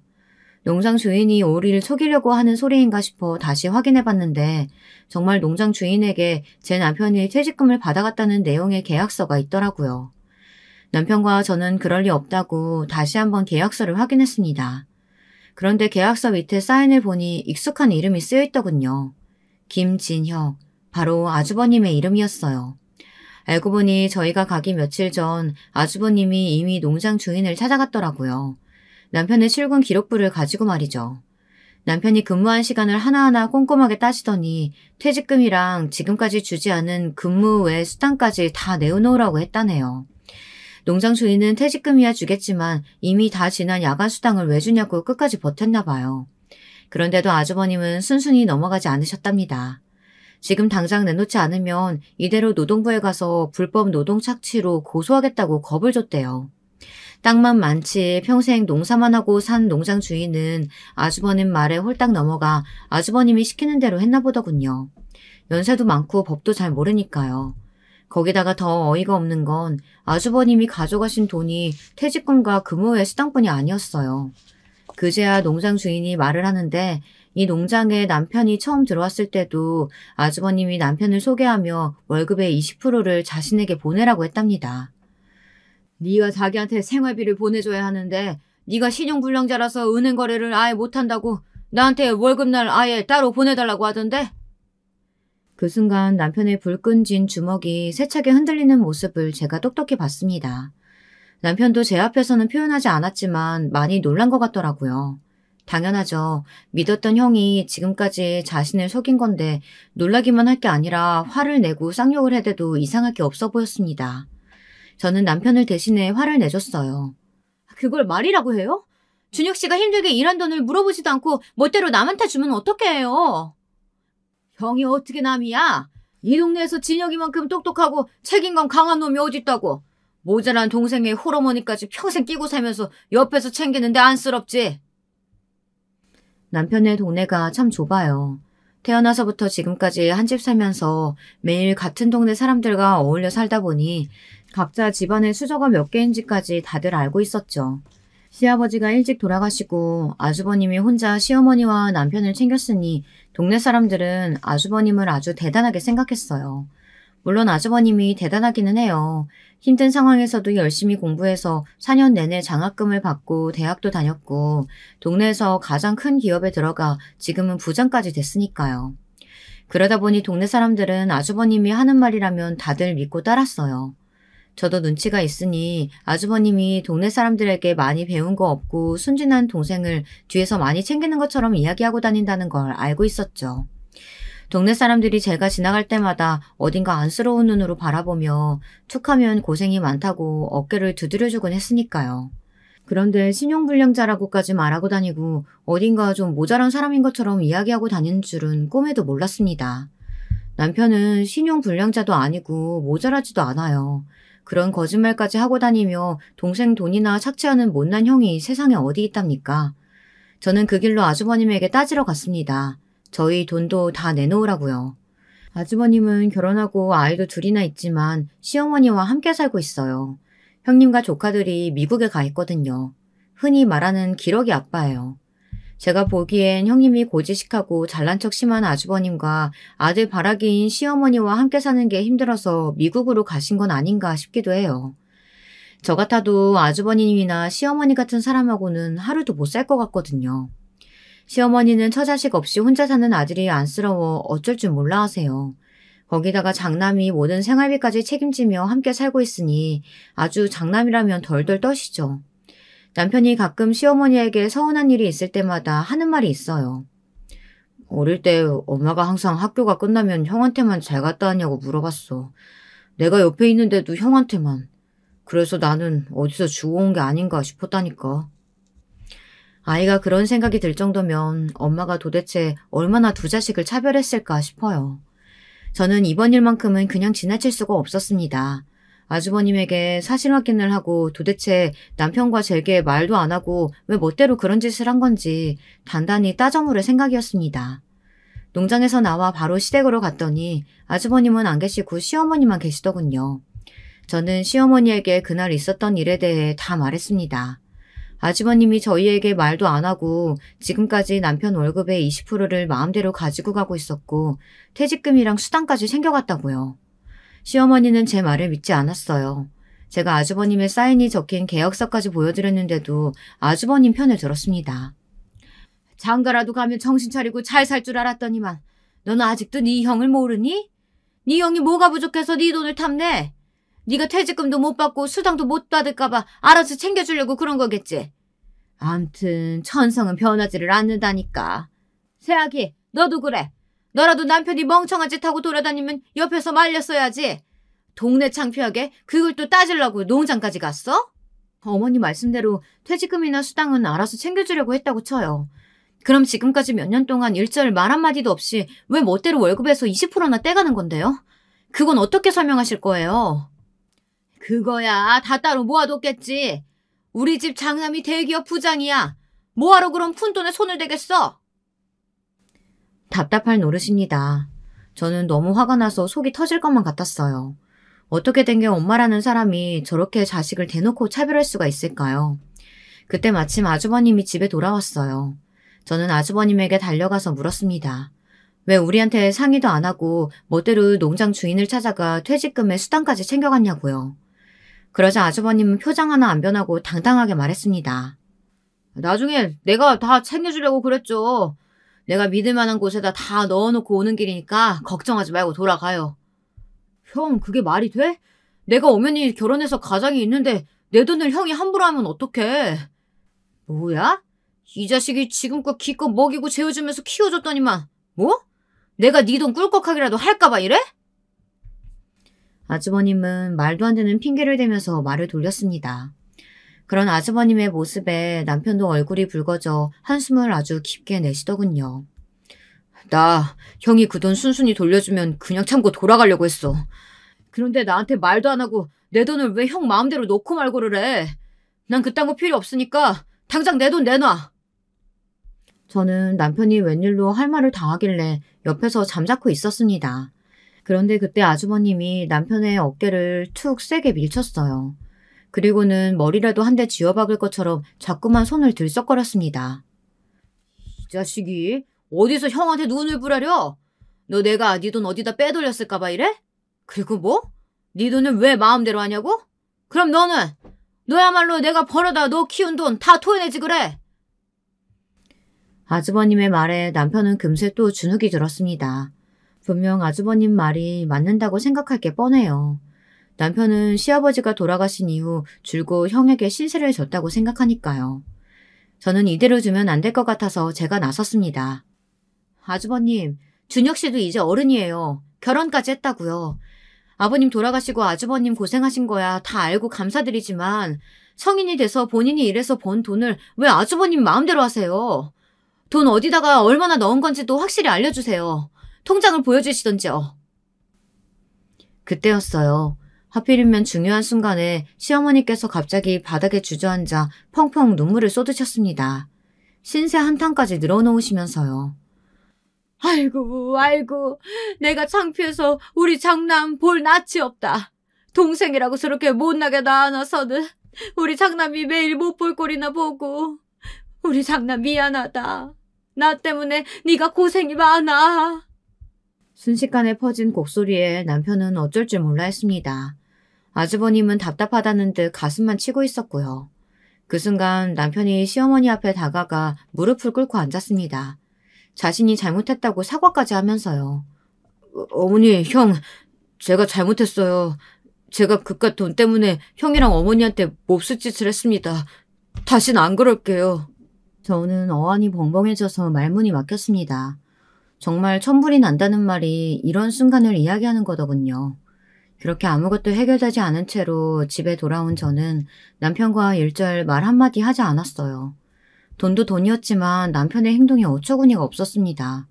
농장 주인이 우리를 속이려고 하는 소리인가 싶어 다시 확인해봤는데 정말 농장 주인에게 제 남편이 퇴직금을 받아갔다는 내용의 계약서가 있더라고요. 남편과 저는 그럴 리 없다고 다시 한번 계약서를 확인했습니다. 그런데 계약서 밑에 사인을 보니 익숙한 이름이 쓰여있더군요. 김진혁, 바로 아주버님의 이름이었어요. 알고 보니 저희가 가기 며칠 전 아주버님이 이미 농장 주인을 찾아갔더라고요. 남편의 출근 기록부를 가지고 말이죠. 남편이 근무한 시간을 하나하나 꼼꼼하게 따지더니 퇴직금이랑 지금까지 주지 않은 근무 외 수당까지 다 내어놓으라고 했다네요. 농장 주인은 퇴직금이야 주겠지만 이미 다 지난 야간 수당을 왜 주냐고 끝까지 버텼나 봐요. 그런데도 아주버님은 순순히 넘어가지 않으셨답니다. 지금 당장 내놓지 않으면 이대로 노동부에 가서 불법 노동 착취로 고소하겠다고 겁을 줬대요. 땅만 많지 평생 농사만 하고 산 농장 주인은 아주버님 말에 홀딱 넘어가 아주버님이 시키는 대로 했나 보더군요. 연세도 많고 법도 잘 모르니까요. 거기다가 더 어이가 없는 건 아주버님이 가져가신 돈이 퇴직금과 근무외 수당뿐이 아니었어요. 그제야 농장 주인이 말을 하는데 이 농장에 남편이 처음 들어왔을 때도 아주버님이 남편을 소개하며 월급의 20%를 자신에게 보내라고 했답니다. 네가 자기한테 생활비를 보내줘야 하는데 네가 신용불량자라서 은행 거래를 아예 못한다고 나한테 월급날 아예 따로 보내달라고 하던데? 그 순간 남편의 불끈진 주먹이 세차게 흔들리는 모습을 제가 똑똑히 봤습니다. 남편도 제 앞에서는 표현하지 않았지만 많이 놀란 것 같더라고요. 당연하죠. 믿었던 형이 지금까지 자신을 속인 건데 놀라기만 할 게 아니라 화를 내고 쌍욕을 해대도 이상할 게 없어 보였습니다. 저는 남편을 대신해 화를 내줬어요. 그걸 말이라고 해요? 준혁 씨가 힘들게 일한 돈을 물어보지도 않고 멋대로 남한테 주면 어떡해요? 형이 어떻게 남이야? 이 동네에서 진혁이만큼 똑똑하고 책임감 강한 놈이 어딨다고. 모자란 동생의 홀어머니까지 평생 끼고 살면서 옆에서 챙기는데 안쓰럽지? 남편의 동네가 참 좁아요. 태어나서부터 지금까지 한 집 살면서 매일 같은 동네 사람들과 어울려 살다 보니 각자 집안의 수저가 몇 개인지까지 다들 알고 있었죠. 시아버지가 일찍 돌아가시고 아주버님이 혼자 시어머니와 남편을 챙겼으니 동네 사람들은 아주버님을 아주 대단하게 생각했어요. 물론 아주버님이 대단하기는 해요. 힘든 상황에서도 열심히 공부해서 4년 내내 장학금을 받고 대학도 다녔고 동네에서 가장 큰 기업에 들어가 지금은 부장까지 됐으니까요. 그러다 보니 동네 사람들은 아주버님이 하는 말이라면 다들 믿고 따랐어요. 저도 눈치가 있으니 아주버님이 동네 사람들에게 많이 배운 거 없고 순진한 동생을 뒤에서 많이 챙기는 것처럼 이야기하고 다닌다는 걸 알고 있었죠. 동네 사람들이 제가 지나갈 때마다 어딘가 안쓰러운 눈으로 바라보며 툭하면 고생이 많다고 어깨를 두드려주곤 했으니까요. 그런데 신용불량자라고까지 말하고 다니고 어딘가 좀 모자란 사람인 것처럼 이야기하고 다니는 줄은 꿈에도 몰랐습니다. 남편은 신용불량자도 아니고 모자라지도 않아요. 그런 거짓말까지 하고 다니며 동생 돈이나 착취하는 못난 형이 세상에 어디 있답니까? 저는 그 길로 아주버님에게 따지러 갔습니다. 저희 돈도 다 내놓으라고요. 아주버님은 결혼하고 아이도 둘이나 있지만 시어머니와 함께 살고 있어요. 형님과 조카들이 미국에 가 있거든요. 흔히 말하는 기러기 아빠예요. 제가 보기엔 형님이 고지식하고 잘난 척 심한 아주버님과 아들 바라기인 시어머니와 함께 사는 게 힘들어서 미국으로 가신 건 아닌가 싶기도 해요. 저 같아도 아주버님이나 시어머니 같은 사람하고는 하루도 못 살 것 같거든요. 시어머니는 처자식 없이 혼자 사는 아들이 안쓰러워 어쩔 줄 몰라 하세요. 거기다가 장남이 모든 생활비까지 책임지며 함께 살고 있으니 아주 장남이라면 덜덜 떠시죠. 남편이 가끔 시어머니에게 서운한 일이 있을 때마다 하는 말이 있어요. 어릴 때 엄마가 항상 학교가 끝나면 형한테만 잘 갔다 왔냐고 물어봤어. 내가 옆에 있는데도 형한테만. 그래서 나는 어디서 주워온 게 아닌가 싶었다니까. 아이가 그런 생각이 들 정도면 엄마가 도대체 얼마나 두 자식을 차별했을까 싶어요. 저는 이번 일만큼은 그냥 지나칠 수가 없었습니다. 아주버님에게 사실 확인을 하고 도대체 남편과 제게 말도 안 하고 왜 멋대로 그런 짓을 한 건지 단단히 따져 물을 생각이었습니다. 농장에서 나와 바로 시댁으로 갔더니 아주버님은 안 계시고 시어머니만 계시더군요. 저는 시어머니에게 그날 있었던 일에 대해 다 말했습니다. 아주버님이 저희에게 말도 안 하고 지금까지 남편 월급의 20%를 마음대로 가지고 가고 있었고 퇴직금이랑 수당까지 챙겨갔다고요. 시어머니는 제 말을 믿지 않았어요. 제가 아주버님의 사인이 적힌 계약서까지 보여드렸는데도 아주버님 편을 들었습니다. 장가라도 가면 정신 차리고 잘 살 줄 알았더니만 너는 아직도 네 형을 모르니? 네 형이 뭐가 부족해서 네 돈을 탐내? 네가 퇴직금도 못 받고 수당도 못 받을까 봐 알아서 챙겨주려고 그런 거겠지. 암튼 천성은 변하지를 않는다니까. 새아기, 너도 그래. 너라도 남편이 멍청한 짓 하고 돌아다니면 옆에서 말렸어야지. 동네 창피하게 그걸 또 따지려고 농장까지 갔어? 어머니 말씀대로 퇴직금이나 수당은 알아서 챙겨주려고 했다고 쳐요. 그럼 지금까지 몇 년 동안 일절 말 한마디도 없이 왜 멋대로 월급에서 20%나 떼가는 건데요? 그건 어떻게 설명하실 거예요? 그거야 다 따로 모아뒀겠지. 우리 집 장남이 대기업 부장이야. 뭐하러 그런 푼돈에 손을 대겠어? 답답할 노릇입니다. 저는 너무 화가 나서 속이 터질 것만 같았어요. 어떻게 된 게 엄마라는 사람이 저렇게 자식을 대놓고 차별할 수가 있을까요? 그때 마침 아주버님이 집에 돌아왔어요. 저는 아주버님에게 달려가서 물었습니다. 왜 우리한테 상의도 안 하고 멋대로 농장 주인을 찾아가 퇴직금에 수당까지 챙겨갔냐고요. 그러자 아주버님은 표정 하나 안 변하고 당당하게 말했습니다. 나중에 내가 다 챙겨주려고 그랬죠. 내가 믿을 만한 곳에다 다 넣어놓고 오는 길이니까 걱정하지 말고 돌아가요. 형, 그게 말이 돼? 내가 엄연히 결혼해서 가장이 있는데 내 돈을 형이 함부로 하면 어떡해. 뭐야? 이 자식이 지금껏 기껏 먹이고 재워주면서 키워줬더니만 뭐? 내가 네 돈 꿀꺽하기라도 할까봐 이래? 아주버님은 말도 안 되는 핑계를 대면서 말을 돌렸습니다. 그런 아주버님의 모습에 남편도 얼굴이 붉어져 한숨을 아주 깊게 내쉬더군요. 나 형이 그 돈 순순히 돌려주면 그냥 참고 돌아가려고 했어. 그런데 나한테 말도 안 하고 내 돈을 왜 형 마음대로 놓고 말고를 해. 난 그딴 거 필요 없으니까 당장 내 돈 내놔. 저는 남편이 웬일로 할 말을 다 하길래 옆에서 잠자코 있었습니다. 그런데 그때 아주버님이 남편의 어깨를 툭 세게 밀쳤어요. 그리고는 머리라도 한 대 쥐어박을 것처럼 자꾸만 손을 들썩거렸습니다. 이 자식이 어디서 형한테 눈을 부라려? 너 내가 네 돈 어디다 빼돌렸을까봐 이래? 그리고 뭐? 네 돈을 왜 마음대로 하냐고? 그럼 너는? 너야말로 내가 벌어다 너 키운 돈 다 토해내지 그래. 아주버님의 말에 남편은 금세 또 주눅이 들었습니다. 분명 아주버님 말이 맞는다고 생각할 게 뻔해요. 남편은 시아버지가 돌아가신 이후 줄곧 형에게 신세를 졌다고 생각하니까요. 저는 이대로 두면 안 될 것 같아서 제가 나섰습니다. 아주버님, 준혁 씨도 이제 어른이에요. 결혼까지 했다고요. 아버님 돌아가시고 아주버님 고생하신 거야 다 알고 감사드리지만 성인이 돼서 본인이 일해서 번 돈을 왜 아주버님 마음대로 하세요? 돈 어디다가 얼마나 넣은 건지도 확실히 알려주세요. 통장을 보여주시던지요. 그때였어요. 하필이면 중요한 순간에 시어머니께서 갑자기 바닥에 주저앉아 펑펑 눈물을 쏟으셨습니다. 신세 한탄까지 늘어놓으시면서요. 아이고, 내가 창피해서 우리 장남 볼 낯이 없다. 동생이라고 저렇게 못나게 낳아놔서는 우리 장남이 매일 못 볼 꼴이나 보고. 우리 장남 미안하다. 나 때문에 네가 고생이 많아. 순식간에 퍼진 곡소리에 남편은 어쩔 줄 몰라 했습니다. 아주버님은 답답하다는 듯 가슴만 치고 있었고요. 그 순간 남편이 시어머니 앞에 다가가 무릎을 꿇고 앉았습니다. 자신이 잘못했다고 사과까지 하면서요. 어머니, 형, 제가 잘못했어요. 제가 그깟 돈 때문에 형이랑 어머니한테 몹쓸 짓을 했습니다. 다신 안 그럴게요. 저는 어안이 벙벙해져서 말문이 막혔습니다. 정말 천불이 난다는 말이 이런 순간을 이야기하는 거더군요. 그렇게 아무것도 해결되지 않은 채로 집에 돌아온 저는 남편과 일절 말 한마디 하지 않았어요. 돈도 돈이었지만 남편의 행동이 어처구니가 없었습니다.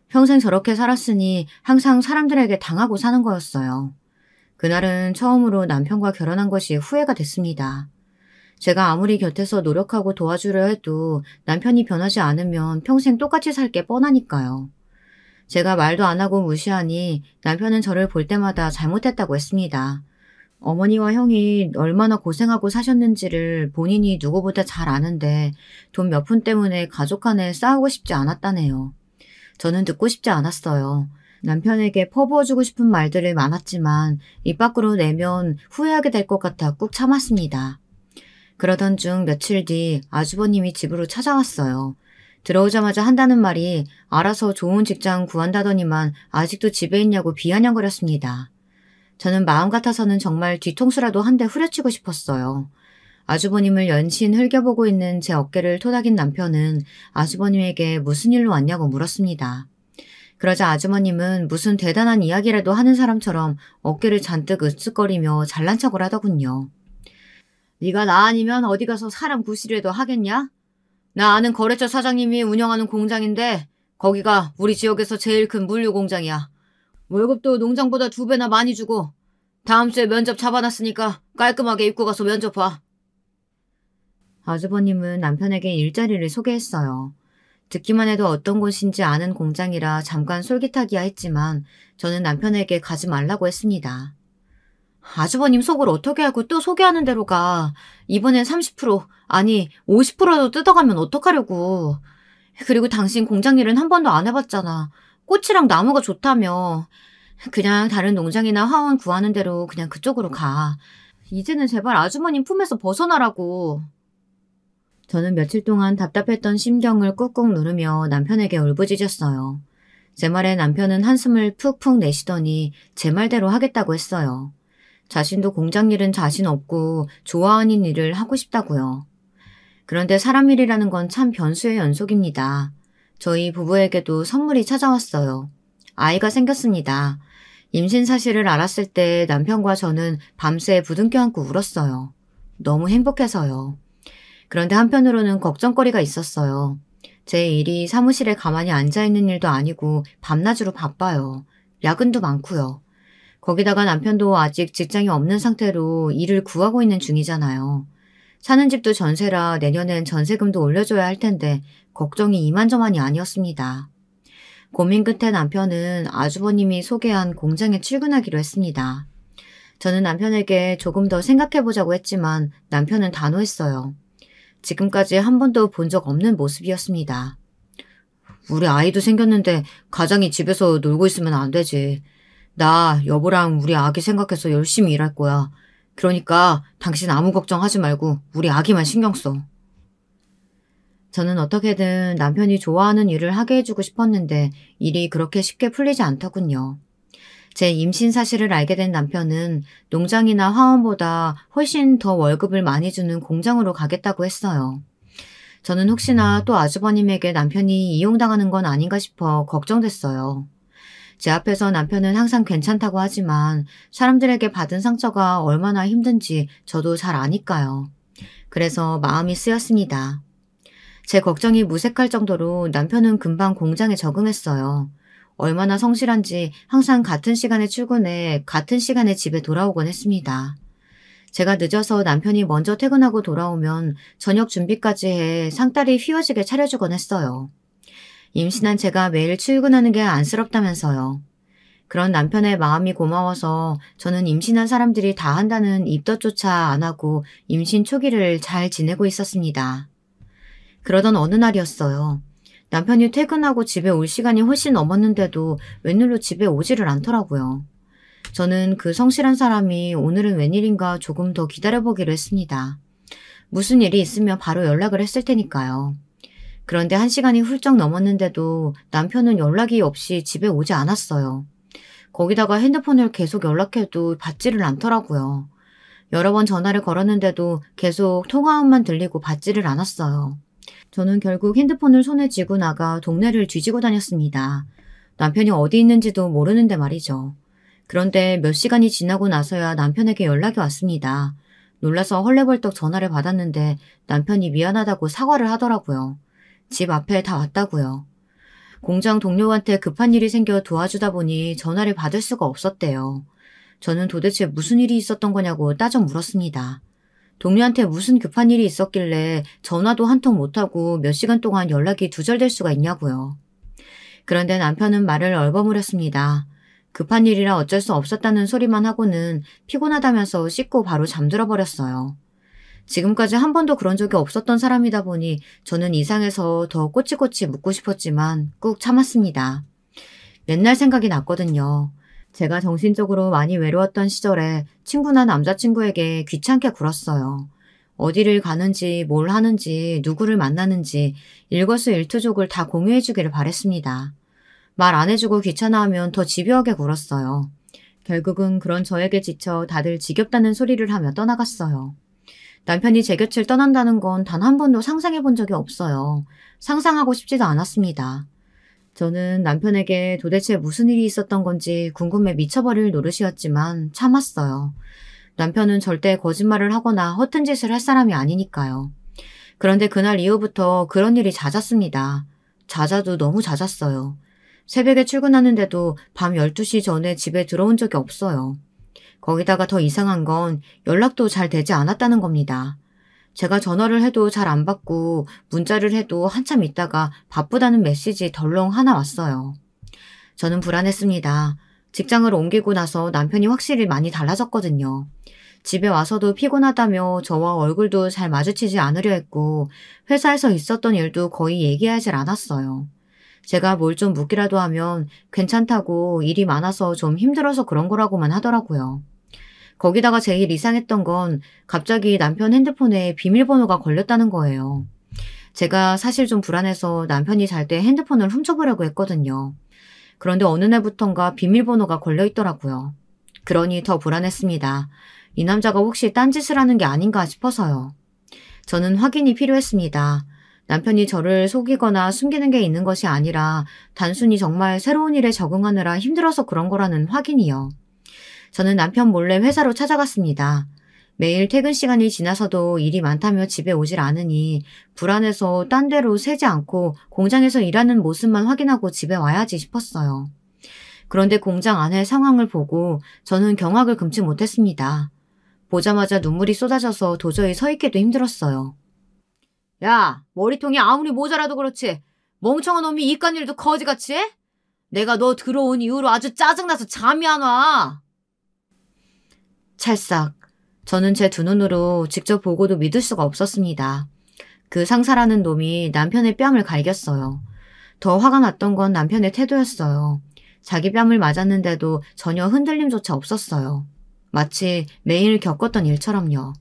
평생 저렇게 살았으니 항상 사람들에게 당하고 사는 거였어요. 그날은 처음으로 남편과 결혼한 것이 후회가 됐습니다. 제가 아무리 곁에서 노력하고 도와주려 해도 남편이 변하지 않으면 평생 똑같이 살 게 뻔하니까요. 제가 말도 안 하고 무시하니 남편은 저를 볼 때마다 잘못했다고 했습니다. 어머니와 형이 얼마나 고생하고 사셨는지를 본인이 누구보다 잘 아는데 돈 몇 푼 때문에 가족 간에 싸우고 싶지 않았다네요. 저는 듣고 싶지 않았어요. 남편에게 퍼부어주고 싶은 말들이 많았지만 입 밖으로 내면 후회하게 될 것 같아 꾹 참았습니다. 그러던 중 며칠 뒤 아주버님이 집으로 찾아왔어요. 들어오자마자 한다는 말이 알아서 좋은 직장 구한다더니만 아직도 집에 있냐고 비아냥거렸습니다. 저는 마음 같아서는 정말 뒤통수라도 한 대 후려치고 싶었어요. 아주버님을 연신 흘겨보고 있는 제 어깨를 토닥인 남편은 아주버님에게 무슨 일로 왔냐고 물었습니다. 그러자 아주머님은 무슨 대단한 이야기라도 하는 사람처럼 어깨를 잔뜩 으쓱거리며 잘난 척을 하더군요. 네가 나 아니면 어디 가서 사람 구실이라도 하겠냐? 나 아는 거래처 사장님이 운영하는 공장인데 거기가 우리 지역에서 제일 큰 물류 공장이야. 월급도 농장보다 2배나 많이 주고 다음 주에 면접 잡아놨으니까 깔끔하게 입고 가서 면접 봐. 아주버님은 남편에게 일자리를 소개했어요. 듣기만 해도 어떤 곳인지 아는 공장이라 잠깐 솔깃하기야 했지만 저는 남편에게 가지 말라고 했습니다. 아주버님 속을 어떻게 알고 또 소개하는 대로 가. 이번엔 30% 아니 50%도 뜯어가면 어떡하려고. 그리고 당신 공장 일은 한 번도 안 해봤잖아. 꽃이랑 나무가 좋다며. 그냥 다른 농장이나 화원 구하는 대로 그냥 그쪽으로 가. 이제는 제발 아주머님 품에서 벗어나라고. 저는 며칠 동안 답답했던 심경을 꾹꾹 누르며 남편에게 울부짖었어요. 제 말에 남편은 한숨을 푹푹 내쉬더니 제 말대로 하겠다고 했어요. 자신도 공장 일은 자신 없고 좋아하는 일을 하고 싶다고요. 그런데 사람 일이라는 건 참 변수의 연속입니다. 저희 부부에게도 선물이 찾아왔어요. 아이가 생겼습니다. 임신 사실을 알았을 때 남편과 저는 밤새 부둥켜 안고 울었어요. 너무 행복해서요. 그런데 한편으로는 걱정거리가 있었어요. 제 일이 사무실에 가만히 앉아있는 일도 아니고 밤낮으로 바빠요. 야근도 많고요. 거기다가 남편도 아직 직장이 없는 상태로 일을 구하고 있는 중이잖아요. 사는 집도 전세라 내년엔 전세금도 올려줘야 할 텐데 걱정이 이만저만이 아니었습니다. 고민 끝에 남편은 아주버님이 소개한 공장에 출근하기로 했습니다. 저는 남편에게 조금 더 생각해보자고 했지만 남편은 단호했어요. 지금까지 한 번도 본 적 없는 모습이었습니다. 우리 아이도 생겼는데 가장이 집에서 놀고 있으면 안 되지. 나 여보랑 우리 아기 생각해서 열심히 일할 거야. 그러니까 당신 아무 걱정하지 말고 우리 아기만 신경 써. 저는 어떻게든 남편이 좋아하는 일을 하게 해주고 싶었는데 일이 그렇게 쉽게 풀리지 않더군요. 제 임신 사실을 알게 된 남편은 농장이나 화원보다 훨씬 더 월급을 많이 주는 공장으로 가겠다고 했어요. 저는 혹시나 또 아주버님에게 남편이 이용당하는 건 아닌가 싶어 걱정됐어요. 제 앞에서 남편은 항상 괜찮다고 하지만 사람들에게 받은 상처가 얼마나 힘든지 저도 잘 아니까요. 그래서 마음이 쓰였습니다. 제 걱정이 무색할 정도로 남편은 금방 공장에 적응했어요. 얼마나 성실한지 항상 같은 시간에 출근해 같은 시간에 집에 돌아오곤 했습니다. 제가 늦어서 남편이 먼저 퇴근하고 돌아오면 저녁 준비까지 해 상다리 휘어지게 차려주곤 했어요. 임신한 제가 매일 출근하는 게 안쓰럽다면서요. 그런 남편의 마음이 고마워서 저는 임신한 사람들이 다 한다는 입덧조차 안 하고 임신 초기를 잘 지내고 있었습니다. 그러던 어느 날이었어요. 남편이 퇴근하고 집에 올 시간이 훨씬 넘었는데도 웬일로 집에 오지를 않더라고요. 저는 그 성실한 사람이 오늘은 웬일인가 조금 더 기다려보기로 했습니다. 무슨 일이 있으면 바로 연락을 했을 테니까요. 그런데 1시간이 훌쩍 넘었는데도 남편은 연락이 없이 집에 오지 않았어요. 거기다가 핸드폰을 계속 연락해도 받지를 않더라고요. 여러 번 전화를 걸었는데도 계속 통화음만 들리고 받지를 않았어요. 저는 결국 핸드폰을 손에 쥐고 나가 동네를 뒤지고 다녔습니다. 남편이 어디 있는지도 모르는데 말이죠. 그런데 몇 시간이 지나고 나서야 남편에게 연락이 왔습니다. 놀라서 헐레벌떡 전화를 받았는데 남편이 미안하다고 사과를 하더라고요. 집 앞에 다 왔다고요. 공장 동료한테 급한 일이 생겨 도와주다 보니 전화를 받을 수가 없었대요. 저는 도대체 무슨 일이 있었던 거냐고 따져 물었습니다. 동료한테 무슨 급한 일이 있었길래 전화도 한 통 못하고 몇 시간 동안 연락이 두절될 수가 있냐고요. 그런데 남편은 말을 얼버무렸습니다. 급한 일이라 어쩔 수 없었다는 소리만 하고는 피곤하다면서 씻고 바로 잠들어 버렸어요. 지금까지 한 번도 그런 적이 없었던 사람이다 보니 저는 이상해서 더 꼬치꼬치 묻고 싶었지만 꾹 참았습니다. 맨날 생각이 났거든요. 제가 정신적으로 많이 외로웠던 시절에 친구나 남자친구에게 귀찮게 굴었어요. 어디를 가는지, 뭘 하는지, 누구를 만나는지 일거수일투족을 다 공유해주기를 바랬습니다. 말 안 해주고 귀찮아하면 더 집요하게 굴었어요. 결국은 그런 저에게 지쳐 다들 지겹다는 소리를 하며 떠나갔어요. 남편이 제 곁을 떠난다는 건 단 한 번도 상상해 본 적이 없어요. 상상하고 싶지도 않았습니다. 저는 남편에게 도대체 무슨 일이 있었던 건지 궁금해 미쳐버릴 노릇이었지만 참았어요. 남편은 절대 거짓말을 하거나 허튼 짓을 할 사람이 아니니까요. 그런데 그날 이후부터 그런 일이 잦았습니다. 잦아도 너무 잦았어요. 새벽에 출근하는데도 밤 12시 전에 집에 들어온 적이 없어요. 거기다가 더 이상한 건 연락도 잘 되지 않았다는 겁니다. 제가 전화를 해도 잘 안 받고 문자를 해도 한참 있다가 바쁘다는 메시지 덜렁 하나 왔어요. 저는 불안했습니다. 직장을 옮기고 나서 남편이 확실히 많이 달라졌거든요. 집에 와서도 피곤하다며 저와 얼굴도 잘 마주치지 않으려 했고 회사에서 있었던 일도 거의 얘기하지 않았어요. 제가 뭘 좀 묻기라도 하면 괜찮다고 일이 많아서 좀 힘들어서 그런 거라고만 하더라고요. 거기다가 제일 이상했던 건 갑자기 남편 핸드폰에 비밀번호가 걸렸다는 거예요. 제가 사실 좀 불안해서 남편이 잘 때 핸드폰을 훔쳐보려고 했거든요. 그런데 어느 날부턴가 비밀번호가 걸려있더라고요. 그러니 더 불안했습니다. 이 남자가 혹시 딴짓을 하는 게 아닌가 싶어서요. 저는 확인이 필요했습니다. 남편이 저를 속이거나 숨기는 게 있는 것이 아니라 단순히 정말 새로운 일에 적응하느라 힘들어서 그런 거라는 확인이요. 저는 남편 몰래 회사로 찾아갔습니다. 매일 퇴근 시간이 지나서도 일이 많다며 집에 오질 않으니 불안해서 딴 데로 새지 않고 공장에서 일하는 모습만 확인하고 집에 와야지 싶었어요. 그런데 공장 안의 상황을 보고 저는 경악을 금치 못했습니다. 보자마자 눈물이 쏟아져서 도저히 서 있기도 힘들었어요. 야, 머리통이 아무리 모자라도 그렇지 멍청한 놈이 이깟 일도 거지같이 해? 내가 너 들어온 이후로 아주 짜증나서 잠이 안 와. 찰싹. 저는 제 두 눈으로 직접 보고도 믿을 수가 없었습니다. 그 상사라는 놈이 남편의 뺨을 갈겼어요. 더 화가 났던 건 남편의 태도였어요. 자기 뺨을 맞았는데도 전혀 흔들림조차 없었어요. 마치 매일 겪었던 일처럼요.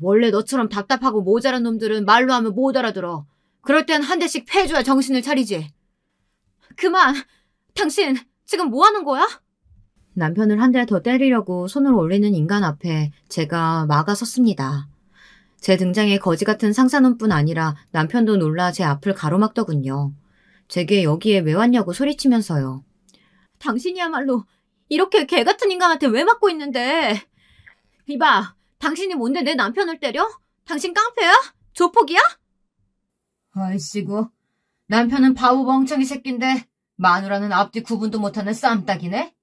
원래 너처럼 답답하고 모자란 놈들은 말로 하면 못 알아들어. 그럴 땐 한 대씩 패줘야 정신을 차리지. 그만! 당신 지금 뭐 하는 거야? 남편을 한 대 더 때리려고 손을 올리는 인간 앞에 제가 막아섰습니다. 제 등장에 거지 같은 상사놈뿐 아니라 남편도 놀라 제 앞을 가로막더군요. 제게 여기에 왜 왔냐고 소리치면서요. 당신이야말로 이렇게 개 같은 인간한테 왜 맞고 있는데. 이봐, 당신이 뭔데 내 남편을 때려? 당신 깡패야? 조폭이야? 아이씨구, 남편은 바보 멍청이 새끼인데 마누라는 앞뒤 구분도 못하는 쌈딱이네?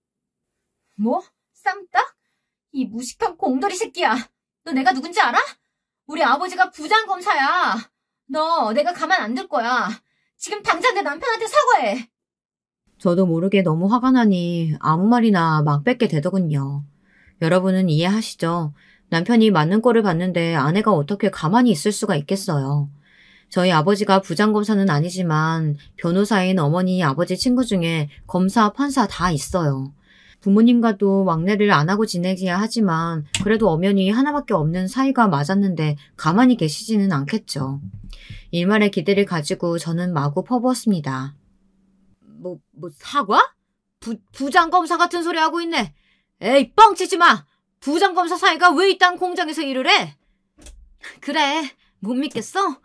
뭐? 쌈딱? 이 무식한 공돌이 새끼야. 너 내가 누군지 알아? 우리 아버지가 부장검사야. 너 내가 가만 안 둘 거야. 지금 당장 내 남편한테 사과해. 저도 모르게 너무 화가 나니 아무 말이나 막 뱉게 되더군요. 여러분은 이해하시죠? 남편이 맞는 꼴을 봤는데 아내가 어떻게 가만히 있을 수가 있겠어요. 저희 아버지가 부장검사는 아니지만 변호사인 어머니 아버지 친구 중에 검사, 판사 다 있어요. 부모님과도 왕래를 안 하고 지내기야 하지만 그래도 엄연히 하나밖에 없는 사이가 맞았는데 가만히 계시지는 않겠죠. 일말의 기대를 가지고 저는 마구 퍼부었습니다. 뭐 사과? 부장검사 같은 소리 하고 있네. 에이, 뻥치지 마. 부장검사 사이가 왜 이딴 공장에서 일을 해? 그래, 못 믿겠어?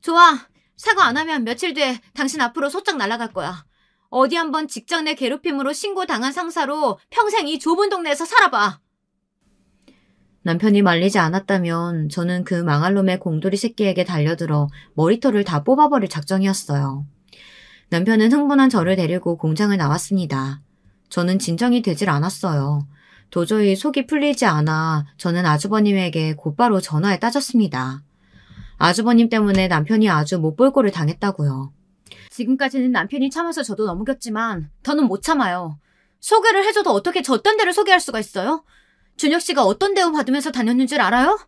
좋아, 사과 안 하면 며칠 뒤에 당신 앞으로 소쩍 날아갈 거야. 어디 한번 직장 내 괴롭힘으로 신고당한 상사로 평생 이 좁은 동네에서 살아봐. 남편이 말리지 않았다면 저는 그 망할 놈의 공돌이 새끼에게 달려들어 머리털을 다 뽑아버릴 작정이었어요. 남편은 흥분한 저를 데리고 공장을 나왔습니다. 저는 진정이 되질 않았어요. 도저히 속이 풀리지 않아 저는 아주버님에게 곧바로 전화에 따졌습니다. 아주버님 때문에 남편이 아주 못볼 꼴을 당했다고요. 지금까지는 남편이 참아서 저도 넘겼지만 더는 못 참아요. 소개를 해줘도 어떻게 저딴 데를 소개할 수가 있어요? 준혁 씨가 어떤 대우 받으면서 다녔는 줄 알아요?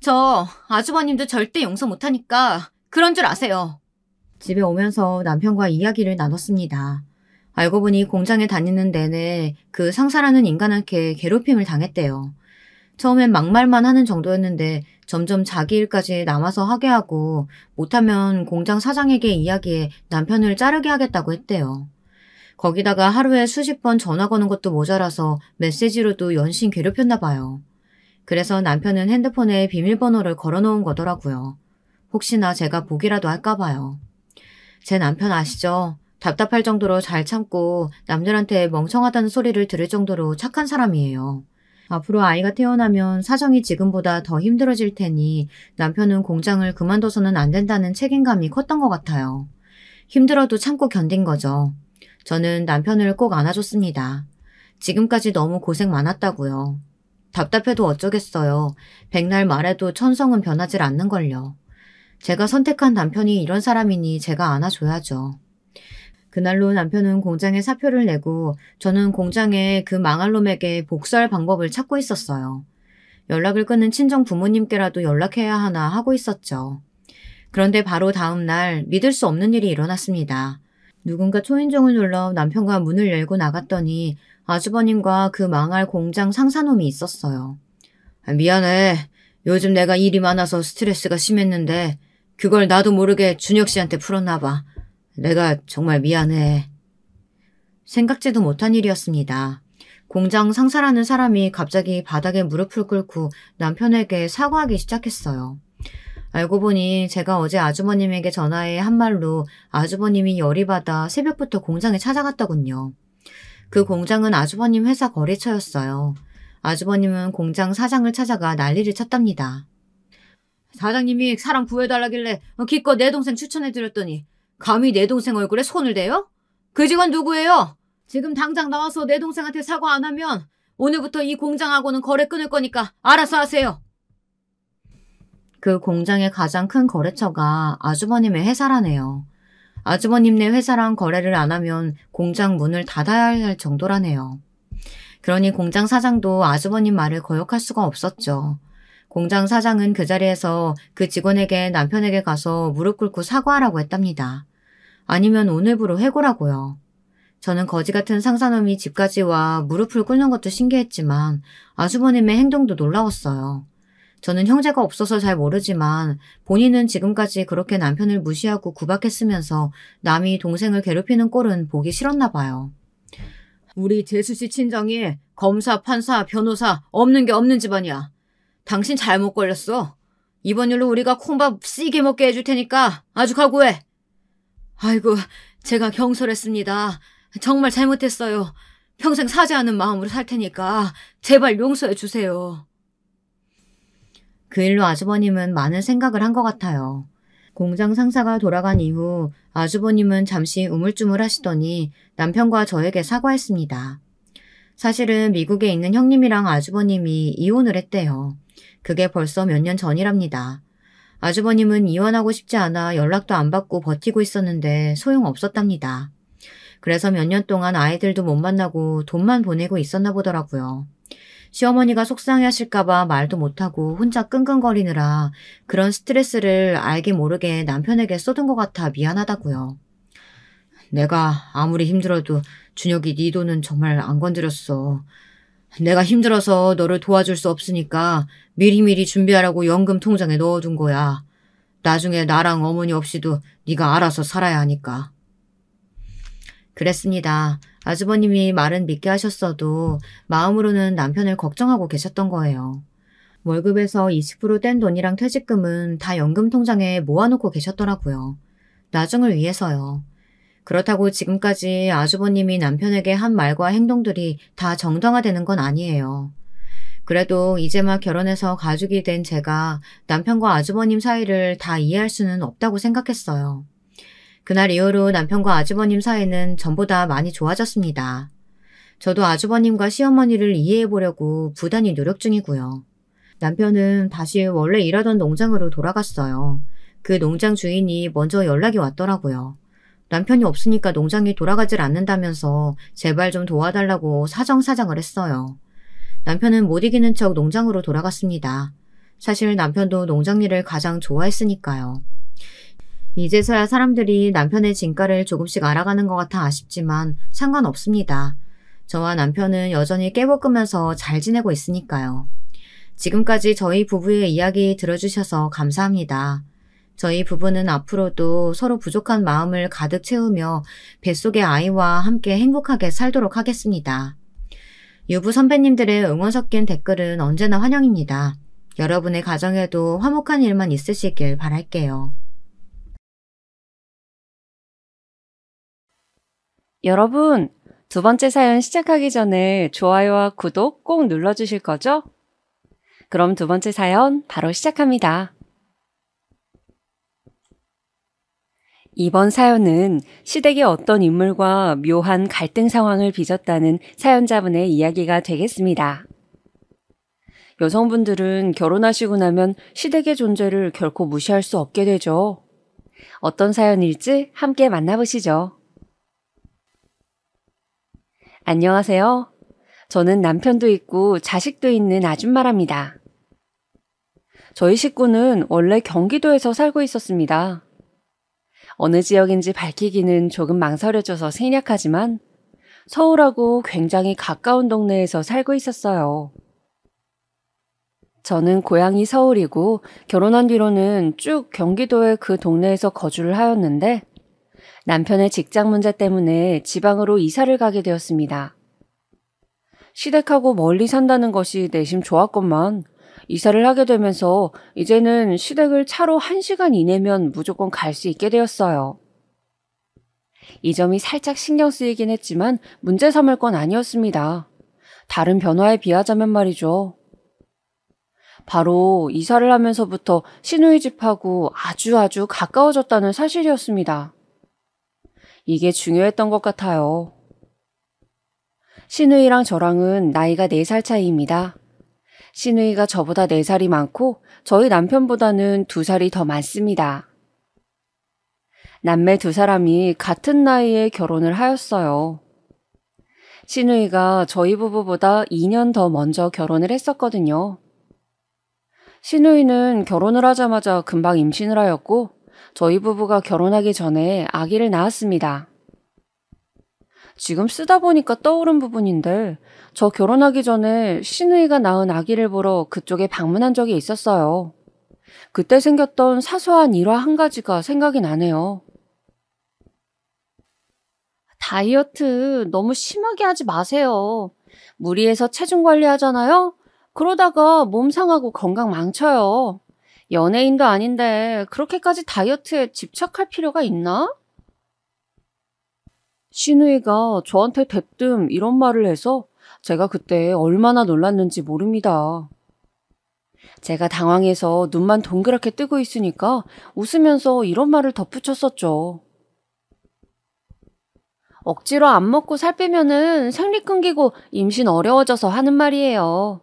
저 아주버님도 절대 용서 못하니까 그런 줄 아세요. 집에 오면서 남편과 이야기를 나눴습니다. 알고 보니 공장에 다니는 내내 그 상사라는 인간한테 괴롭힘을 당했대요. 처음엔 막말만 하는 정도였는데 점점 자기 일까지 남아서 하게 하고 못하면 공장 사장에게 이야기해 남편을 자르게 하겠다고 했대요. 거기다가 하루에 수십 번 전화 거는 것도 모자라서 메시지로도 연신 괴롭혔나 봐요. 그래서 남편은 핸드폰에 비밀번호를 걸어놓은 거더라고요. 혹시나 제가 보기라도 할까 봐요. 제 남편 아시죠? 답답할 정도로 잘 참고 남들한테 멍청하다는 소리를 들을 정도로 착한 사람이에요. 앞으로 아이가 태어나면 사정이 지금보다 더 힘들어질 테니 남편은 공장을 그만둬서는 안 된다는 책임감이 컸던 것 같아요. 힘들어도 참고 견딘 거죠. 저는 남편을 꼭 안아줬습니다. 지금까지 너무 고생 많았다고요. 답답해도 어쩌겠어요. 백날 말해도 천성은 변하질 않는걸요. 제가 선택한 남편이 이런 사람이니 제가 안아줘야죠. 그날로 남편은 공장에 사표를 내고 저는 공장에 그 망할 놈에게 복수할 방법을 찾고 있었어요. 연락을 끊은 친정 부모님께라도 연락해야 하나 하고 있었죠. 그런데 바로 다음 날 믿을 수 없는 일이 일어났습니다. 누군가 초인종을 눌러 남편과 문을 열고 나갔더니 아주버님과 그 망할 공장 상사놈이 있었어요. 미안해. 요즘 내가 일이 많아서 스트레스가 심했는데 그걸 나도 모르게 준혁 씨한테 풀었나 봐. 내가 정말 미안해. 생각지도 못한 일이었습니다. 공장 상사라는 사람이 갑자기 바닥에 무릎을 꿇고 남편에게 사과하기 시작했어요. 알고 보니 제가 어제 아주버님에게 전화해 한 말로 아주버님이 열이 받아 새벽부터 공장에 찾아갔더군요. 그 공장은 아주버님 회사 거래처였어요. 아주버님은 공장 사장을 찾아가 난리를 쳤답니다. 사장님이 사람 구해달라길래 기껏 내 동생 추천해드렸더니 감히 내 동생 얼굴에 손을 대요? 그 직원 누구예요? 지금 당장 나와서 내 동생한테 사과 안 하면 오늘부터 이 공장하고는 거래 끊을 거니까 알아서 하세요. 그 공장의 가장 큰 거래처가 아주버님의 회사라네요. 아주버님네 회사랑 거래를 안 하면 공장 문을 닫아야 할 정도라네요. 그러니 공장 사장도 아주버님 말을 거역할 수가 없었죠. 공장 사장은 그 자리에서 그 직원에게 남편에게 가서 무릎 꿇고 사과하라고 했답니다. 아니면 오늘부로 해고라고요. 저는 거지 같은 상사놈이 집까지 와 무릎을 꿇는 것도 신기했지만 아주버님의 행동도 놀라웠어요. 저는 형제가 없어서 잘 모르지만 본인은 지금까지 그렇게 남편을 무시하고 구박했으면서 남이 동생을 괴롭히는 꼴은 보기 싫었나 봐요. 우리 재수씨 친정이 검사, 판사, 변호사 없는 게 없는 집안이야. 당신 잘못 걸렸어. 이번 일로 우리가 콩밥 쓰게 먹게 해줄 테니까 아주 각오해. 아이고, 제가 경솔했습니다. 정말 잘못했어요. 평생 사죄하는 마음으로 살 테니까 제발 용서해 주세요. 그 일로 아주버님은 많은 생각을 한 것 같아요. 공장 상사가 돌아간 이후 아주버님은 잠시 우물쭈물 하시더니 남편과 저에게 사과했습니다. 사실은 미국에 있는 형님이랑 아주버님이 이혼을 했대요. 그게 벌써 몇 년 전이랍니다. 아주버님은 이혼하고 싶지 않아 연락도 안 받고 버티고 있었는데 소용없었답니다. 그래서 몇 년 동안 아이들도 못 만나고 돈만 보내고 있었나 보더라고요. 시어머니가 속상해하실까봐 말도 못하고 혼자 끙끙거리느라 그런 스트레스를 알게 모르게 남편에게 쏟은 것 같아 미안하다고요. 내가 아무리 힘들어도 준혁이 네 돈은 정말 안 건드렸어. 내가 힘들어서 너를 도와줄 수 없으니까 미리미리 준비하라고 연금 통장에 넣어둔 거야. 나중에 나랑 어머니 없이도 네가 알아서 살아야 하니까. 그랬습니다. 아주버님이 말은 믿게 하셨어도 마음으로는 남편을 걱정하고 계셨던 거예요. 월급에서 20% 뗀 돈이랑 퇴직금은 다 연금 통장에 모아놓고 계셨더라고요. 나중을 위해서요. 그렇다고 지금까지 아주버님이 남편에게 한 말과 행동들이 다 정당화되는 건 아니에요. 그래도 이제 막 결혼해서 가족이 된 제가 남편과 아주버님 사이를 다 이해할 수는 없다고 생각했어요. 그날 이후로 남편과 아주버님 사이는 전보다 많이 좋아졌습니다. 저도 아주버님과 시어머니를 이해해보려고 부단히 노력 중이고요. 남편은 다시 원래 일하던 농장으로 돌아갔어요. 그 농장 주인이 먼저 연락이 왔더라고요. 남편이 없으니까 농장이 돌아가질 않는다면서 제발 좀 도와달라고 사정사정을 했어요. 남편은 못 이기는 척 농장으로 돌아갔습니다. 사실 남편도 농장 일을 가장 좋아했으니까요. 이제서야 사람들이 남편의 진가를 조금씩 알아가는 것 같아 아쉽지만 상관없습니다. 저와 남편은 여전히 깨볶으면서 잘 지내고 있으니까요. 지금까지 저희 부부의 이야기 들어주셔서 감사합니다. 저희 부부는 앞으로도 서로 부족한 마음을 가득 채우며 뱃속의 아이와 함께 행복하게 살도록 하겠습니다. 유부 선배님들의 응원 섞인 댓글은 언제나 환영입니다. 여러분의 가정에도 화목한 일만 있으시길 바랄게요. 여러분, 두 번째 사연 시작하기 전에 좋아요와 구독 꼭 눌러주실 거죠? 그럼 두 번째 사연 바로 시작합니다. 이번 사연은 시댁의 어떤 인물과 묘한 갈등 상황을 빚었다는 사연자분의 이야기가 되겠습니다. 여성분들은 결혼하시고 나면 시댁의 존재를 결코 무시할 수 없게 되죠. 어떤 사연일지 함께 만나보시죠. 안녕하세요. 저는 남편도 있고 자식도 있는 아줌마랍니다. 저희 식구는 원래 경기도에서 살고 있었습니다. 어느 지역인지 밝히기는 조금 망설여져서 생략하지만 서울하고 굉장히 가까운 동네에서 살고 있었어요. 저는 고향이 서울이고 결혼한 뒤로는 쭉 경기도의 그 동네에서 거주를 하였는데 남편의 직장 문제 때문에 지방으로 이사를 가게 되었습니다. 시댁하고 멀리 산다는 것이 내심 좋았건만 이사를 하게 되면서 이제는 시댁을 차로 1시간 이내면 무조건 갈 수 있게 되었어요. 이 점이 살짝 신경 쓰이긴 했지만 문제 삼을 건 아니었습니다. 다른 변화에 비하자면 말이죠. 바로 이사를 하면서부터 시누이 집하고 아주 가까워졌다는 사실이었습니다. 이게 중요했던 것 같아요. 시누이랑 저랑은 나이가 4살 차이입니다. 시누이가 저보다 4살이 많고 저희 남편보다는 2살이 더 많습니다. 남매 2사람이 같은 나이에 결혼을 하였어요. 시누이가 저희 부부보다 2년 더 먼저 결혼을 했었거든요. 시누이는 결혼을 하자마자 금방 임신을 하였고 저희 부부가 결혼하기 전에 아기를 낳았습니다. 지금 쓰다 보니까 떠오른 부분인데, 저 결혼하기 전에 시누이가 낳은 아기를 보러 그쪽에 방문한 적이 있었어요. 그때 생겼던 사소한 일화 한 가지가 생각이 나네요. 다이어트 너무 심하게 하지 마세요. 무리해서 체중 관리하잖아요? 그러다가 몸 상하고 건강 망쳐요. 연예인도 아닌데 그렇게까지 다이어트에 집착할 필요가 있나? 시누이가 저한테 대뜸 이런 말을 해서 제가 그때 얼마나 놀랐는지 모릅니다. 제가 당황해서 눈만 동그랗게 뜨고 있으니까 웃으면서 이런 말을 덧붙였었죠. 억지로 안 먹고 살 빼면은 생리 끊기고 임신 어려워져서 하는 말이에요.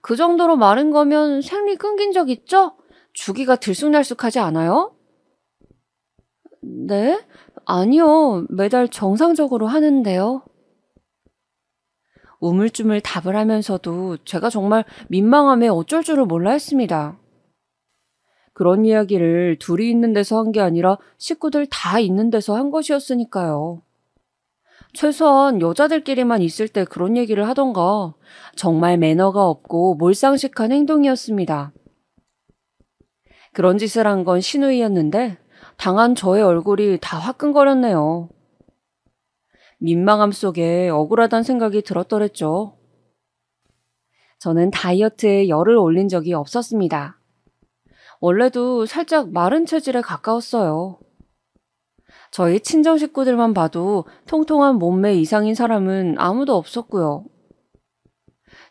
그 정도로 마른 거면 생리 끊긴 적 있죠? 주기가 들쑥날쑥하지 않아요? 네? 아니요. 매달 정상적으로 하는데요. 우물쭈물 답을 하면서도 제가 정말 민망함에 어쩔 줄을 몰라 했습니다. 그런 이야기를 둘이 있는 데서 한 게 아니라 식구들 다 있는 데서 한 것이었으니까요. 최소한 여자들끼리만 있을 때 그런 얘기를 하던가 정말 매너가 없고 몰상식한 행동이었습니다. 그런 짓을 한 건 시누이였는데 당한 저의 얼굴이 다 화끈거렸네요. 민망함 속에 억울하단 생각이 들었더랬죠. 저는 다이어트에 열을 올린 적이 없었습니다. 원래도 살짝 마른 체질에 가까웠어요. 저희 친정 식구들만 봐도 통통한 몸매 이상인 사람은 아무도 없었고요.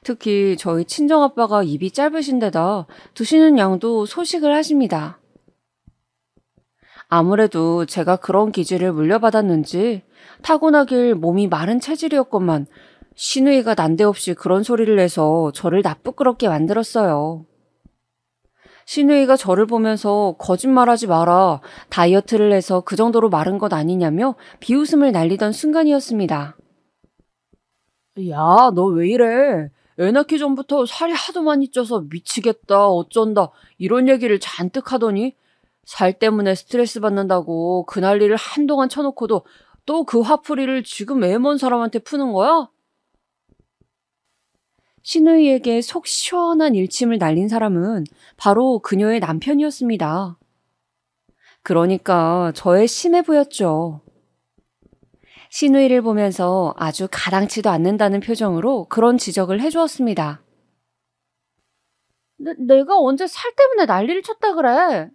특히 저희 친정아빠가 입이 짧으신 데다 드시는 양도 소식을 하십니다. 아무래도 제가 그런 기질을 물려받았는지 타고나길 몸이 마른 체질이었건만 시누이가 난데없이 그런 소리를 내서 저를 나쁘끄럽게 만들었어요. 시누이가 저를 보면서 거짓말하지 마라, 다이어트를 해서 그 정도로 마른 것 아니냐며 비웃음을 날리던 순간이었습니다. 야, 너 왜 이래? 애 낳기 전부터 살이 하도 많이 쪄서 미치겠다, 어쩐다 이런 얘기를 잔뜩 하더니 살 때문에 스트레스 받는다고 그 난리를 한동안 쳐놓고도 또 그 화풀이를 지금 애 먼 사람한테 푸는 거야? 시누이에게 속 시원한 일침을 날린 사람은 바로 그녀의 남편이었습니다. 그러니까 저의 심해 보였죠. 시누이를 보면서 아주 가당치도 않는다는 표정으로 그런 지적을 해주었습니다. 내가 언제 살 때문에 난리를 쳤다 그래?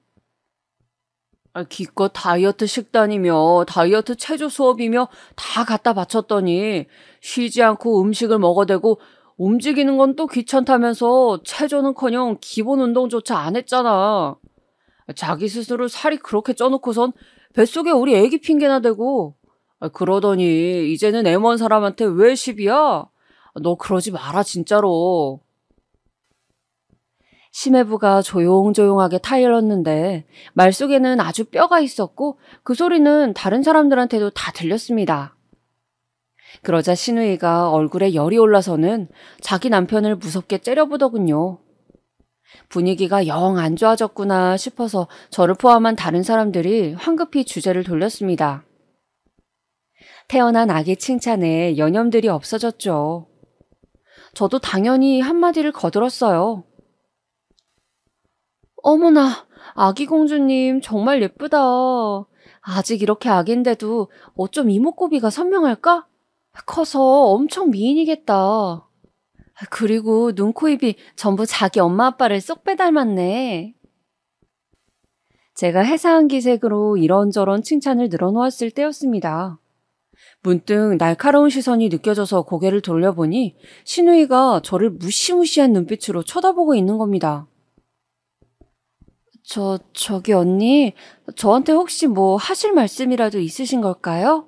기껏 다이어트 식단이며 다이어트 체조 수업이며 다 갖다 바쳤더니 쉬지 않고 음식을 먹어대고 움직이는 건 또 귀찮다면서 체조는커녕 기본 운동조차 안 했잖아. 자기 스스로 살이 그렇게 쪄놓고선 뱃속에 우리 애기 핑계나 대고 그러더니 이제는 애 먼 사람한테 왜 시비야? 너 그러지 마라 진짜로. 심해부가 조용조용하게 타일렀는데 말 속에는 아주 뼈가 있었고 그 소리는 다른 사람들한테도 다 들렸습니다. 그러자 시누이가 얼굴에 열이 올라서는 자기 남편을 무섭게 째려보더군요. 분위기가 영 안 좋아졌구나 싶어서 저를 포함한 다른 사람들이 황급히 주제를 돌렸습니다. 태어난 아기 칭찬에 여념들이 없어졌죠. 저도 당연히 한마디를 거들었어요. 어머나, 아기 공주님 정말 예쁘다. 아직 이렇게 아기인데도 어쩜 이목구비가 선명할까? 커서 엄청 미인이겠다. 그리고 눈, 코, 입이 전부 자기 엄마 아빠를 쏙 빼닮았네. 제가 해사한 기색으로 이런저런 칭찬을 늘어놓았을 때였습니다. 문득 날카로운 시선이 느껴져서 고개를 돌려보니 시누이가 저를 무시무시한 눈빛으로 쳐다보고 있는 겁니다. 저기 언니, 저한테 혹시 뭐 하실 말씀이라도 있으신 걸까요?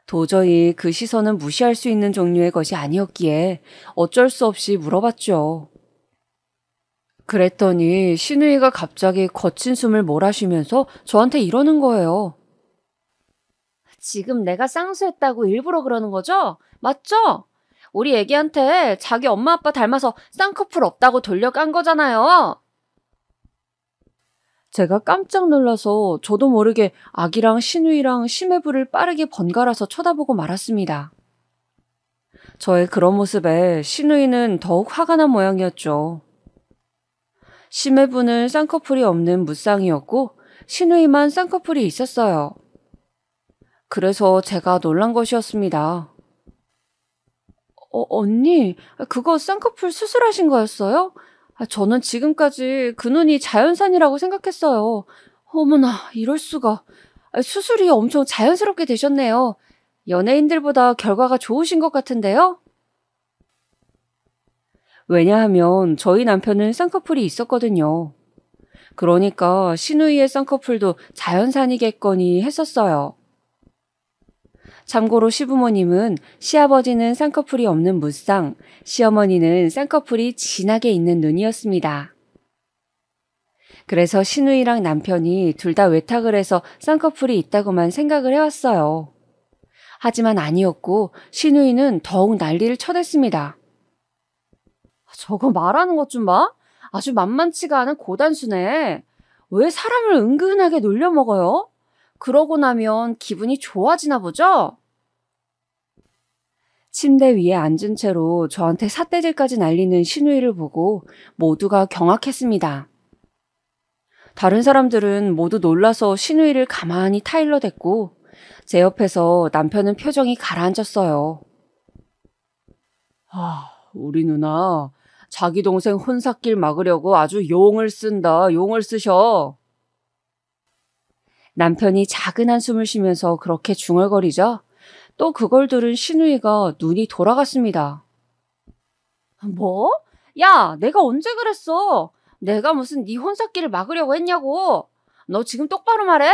도저히 그 시선은 무시할 수 있는 종류의 것이 아니었기에 어쩔 수 없이 물어봤죠. 그랬더니 시누이가 갑자기 거친 숨을 몰아쉬면서 저한테 이러는 거예요. 지금 내가 쌍수했다고 일부러 그러는 거죠? 맞죠? 우리 애기한테 자기 엄마 아빠 닮아서 쌍꺼풀 없다고 돌려깐 거잖아요. 제가 깜짝 놀라서 저도 모르게 아기랑 신우이랑 심해부를 빠르게 번갈아서 쳐다보고 말았습니다. 저의 그런 모습에 신우이는 더욱 화가 난 모양이었죠. 심해부는 쌍꺼풀이 없는 무쌍이었고 신우이만 쌍꺼풀이 있었어요. 그래서 제가 놀란 것이었습니다. 언니, 그거 쌍꺼풀 수술하신 거였어요? 저는 지금까지 그 눈이 자연산이라고 생각했어요. 어머나, 이럴 수가. 수술이 엄청 자연스럽게 되셨네요. 연예인들보다 결과가 좋으신 것 같은데요? 왜냐하면 저희 남편은 쌍꺼풀이 있었거든요. 그러니까 신우이의 쌍꺼풀도 자연산이겠거니 했었어요. 참고로 시부모님은 시아버지는 쌍꺼풀이 없는 무쌍, 시어머니는 쌍꺼풀이 진하게 있는 눈이었습니다. 그래서 신우이랑 남편이 둘 다 외탁을 해서 쌍꺼풀이 있다고만 생각을 해왔어요. 하지만 아니었고 신우이는 더욱 난리를 쳐댔습니다. 저거 말하는 것 좀 봐. 아주 만만치가 않은 고단수네. 왜 사람을 은근하게 놀려먹어요? 그러고 나면 기분이 좋아지나 보죠? 침대 위에 앉은 채로 저한테 삿대질까지 날리는 신우이를 보고 모두가 경악했습니다. 다른 사람들은 모두 놀라서 신우이를 가만히 타일러댔고 제 옆에서 남편은 표정이 가라앉았어요. 우리 누나 자기 동생 혼삿길 막으려고 아주 용을 쓴다. 용을 쓰셔. 남편이 작은 한숨을 쉬면서 그렇게 중얼거리자 또 그걸 들은 신우이가 눈이 돌아갔습니다. 뭐? 야, 내가 언제 그랬어? 내가 무슨 네 혼삿길을 막으려고 했냐고. 너 지금 똑바로 말해?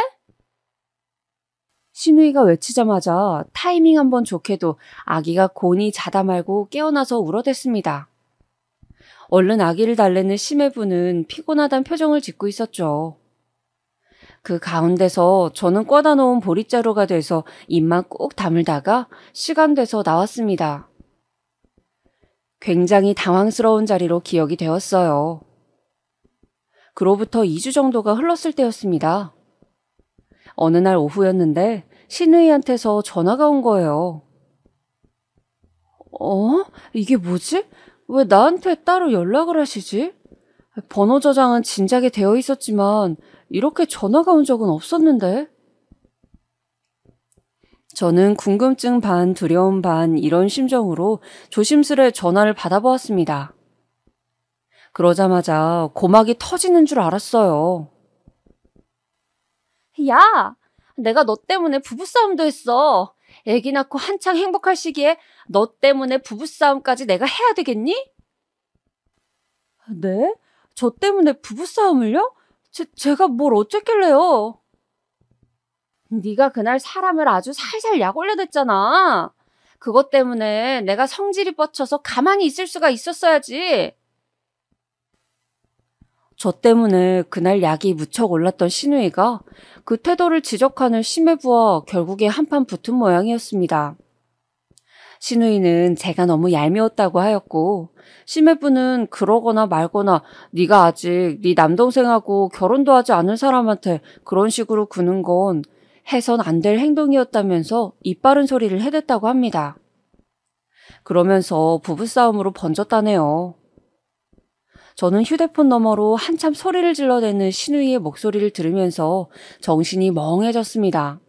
신우이가 외치자마자 타이밍 한번 좋게도 아기가 곤히 자다 말고 깨어나서 울어댔습니다. 얼른 아기를 달래는 심해부는 피곤하단 표정을 짓고 있었죠. 그 가운데서 저는 꽂아 놓은 보릿자루가 돼서 입만 꾹 다물다가 시간 돼서 나왔습니다. 굉장히 당황스러운 자리로 기억이 되었어요. 그로부터 2주 정도가 흘렀을 때였습니다. 어느 날 오후였는데 신우이한테서 전화가 온 거예요. 이게 뭐지? 왜 나한테 따로 연락을 하시지? 번호 저장은 진작에 되어 있었지만 이렇게 전화가 온 적은 없었는데. 저는 궁금증 반 두려움 반 이런 심정으로 조심스레 전화를 받아보았습니다. 그러자마자 고막이 터지는 줄 알았어요. 야, 내가 너 때문에 부부싸움도 했어. 애기 낳고 한창 행복할 시기에 너 때문에 부부싸움까지 내가 해야 되겠니? 네? 저 때문에 부부싸움을요? 제가 뭘 어쨌길래요? 네가 그날 사람을 아주 살살 약 올려댔잖아. 그것 때문에 내가 성질이 뻗쳐서 가만히 있을 수가 있었어야지. 저 때문에 그날 약이 무척 올랐던 신우이가 그 태도를 지적하는 심해부와 결국에 한판 붙은 모양이었습니다. 신우이는 제가 너무 얄미웠다고 하였고 심해부는 그러거나 말거나 네가 아직 네 남동생하고 결혼도 하지 않은 사람한테 그런 식으로 구는 건 해선 안 될 행동이었다면서 입바른 소리를 해댔다고 합니다. 그러면서 부부싸움으로 번졌다네요. 저는 휴대폰 너머로 한참 소리를 질러대는 신우이의 목소리를 들으면서 정신이 멍해졌습니다.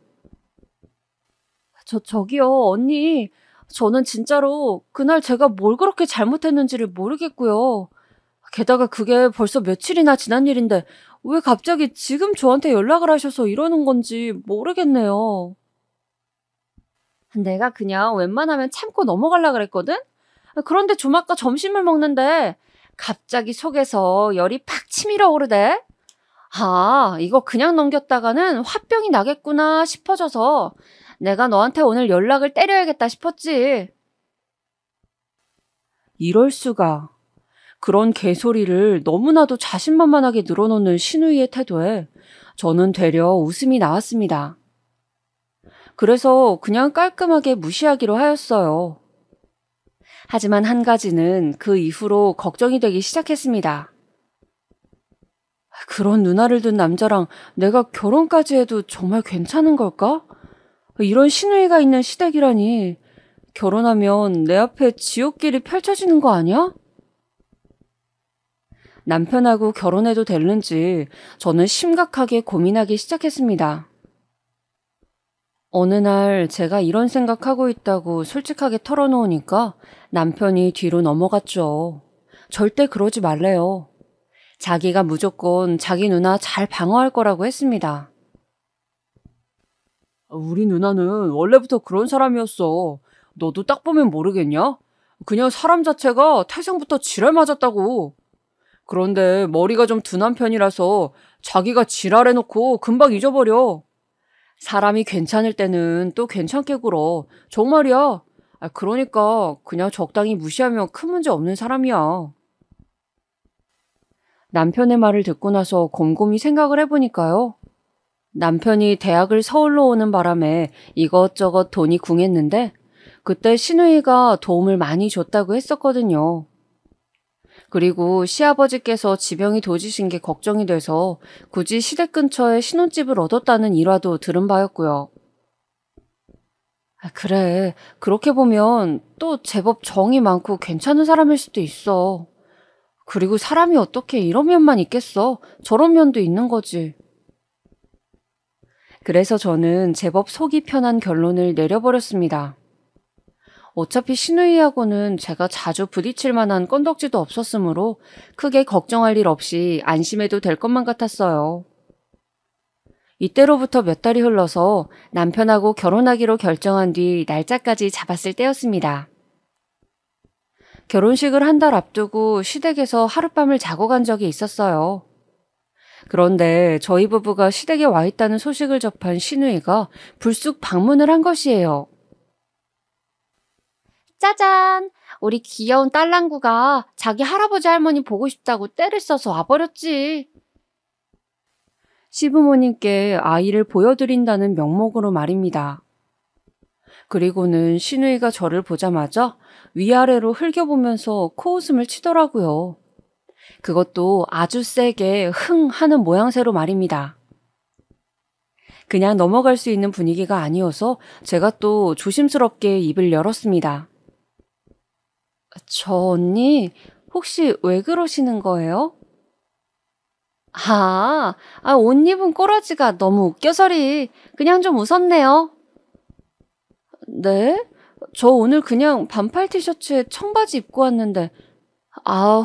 저기요, 언니. 저는 진짜로 그날 제가 뭘 그렇게 잘못했는지를 모르겠고요. 게다가 그게 벌써 며칠이나 지난 일인데 왜 갑자기 지금 저한테 연락을 하셔서 이러는 건지 모르겠네요. 내가 그냥 웬만하면 참고 넘어가려고 그랬거든? 그런데 좀 아까 점심을 먹는데 갑자기 속에서 열이 팍 치밀어 오르대. 이거 그냥 넘겼다가는 화병이 나겠구나 싶어져서 내가 너한테 오늘 연락을 때려야겠다 싶었지. 이럴 수가. 그런 개소리를 너무나도 자신만만하게 늘어놓는 신우이의 태도에 저는 되려 웃음이 나왔습니다. 그래서 그냥 깔끔하게 무시하기로 하였어요. 하지만 한 가지는 그 이후로 걱정이 되기 시작했습니다. 그런 누나를 둔 남자랑 내가 결혼까지 해도 정말 괜찮은 걸까? 이런 신우이가 있는 시댁이라니. 결혼하면 내 앞에 지옥길이 펼쳐지는 거 아니야? 남편하고 결혼해도 되는지 저는 심각하게 고민하기 시작했습니다. 어느 날 제가 이런 생각하고 있다고 솔직하게 털어놓으니까 남편이 뒤로 넘어갔죠. 절대 그러지 말래요. 자기가 무조건 자기 누나 잘 방어할 거라고 했습니다. 우리 누나는 원래부터 그런 사람이었어. 너도 딱 보면 모르겠냐? 그냥 사람 자체가 태생부터 지랄 맞았다고. 그런데 머리가 좀 둔한 편이라서 자기가 지랄해놓고 금방 잊어버려. 사람이 괜찮을 때는 또 괜찮게 굴어. 정말이야. 그러니까 그냥 적당히 무시하면 큰 문제 없는 사람이야. 남편의 말을 듣고 나서 곰곰이 생각을 해보니까요. 남편이 대학을 서울로 오는 바람에 이것저것 돈이 궁했는데 그때 시누이가 도움을 많이 줬다고 했었거든요. 그리고 시아버지께서 지병이 도지신 게 걱정이 돼서 굳이 시댁 근처에 신혼집을 얻었다는 일화도 들은 바였고요. 그래, 그렇게 보면 또 제법 정이 많고 괜찮은 사람일 수도 있어. 그리고 사람이 어떻게 이런 면만 있겠어? 저런 면도 있는 거지. 그래서 저는 제법 속이 편한 결론을 내려버렸습니다. 어차피 시누이하고는 제가 자주 부딪힐 만한 건덕지도 없었으므로 크게 걱정할 일 없이 안심해도 될 것만 같았어요. 이때로부터 몇 달이 흘러서 남편하고 결혼하기로 결정한 뒤 날짜까지 잡았을 때였습니다. 결혼식을 한 달 앞두고 시댁에서 하룻밤을 자고 간 적이 있었어요. 그런데 저희 부부가 시댁에 와 있다는 소식을 접한 시누이가 불쑥 방문을 한 것이에요. 짜잔! 우리 귀여운 딸랑구가 자기 할아버지 할머니 보고 싶다고 떼를 써서 와버렸지. 시부모님께 아이를 보여드린다는 명목으로 말입니다. 그리고는 시누이가 저를 보자마자 위아래로 흘겨보면서 코웃음을 치더라고요. 그것도 아주 세게 흥 하는 모양새로 말입니다. 그냥 넘어갈 수 있는 분위기가 아니어서 제가 또 조심스럽게 입을 열었습니다. 저 언니, 혹시 왜 그러시는 거예요? 옷 입은 꼬라지가 너무 웃겨서리. 그냥 좀 웃었네요. 네? 저 오늘 그냥 반팔 티셔츠에 청바지 입고 왔는데,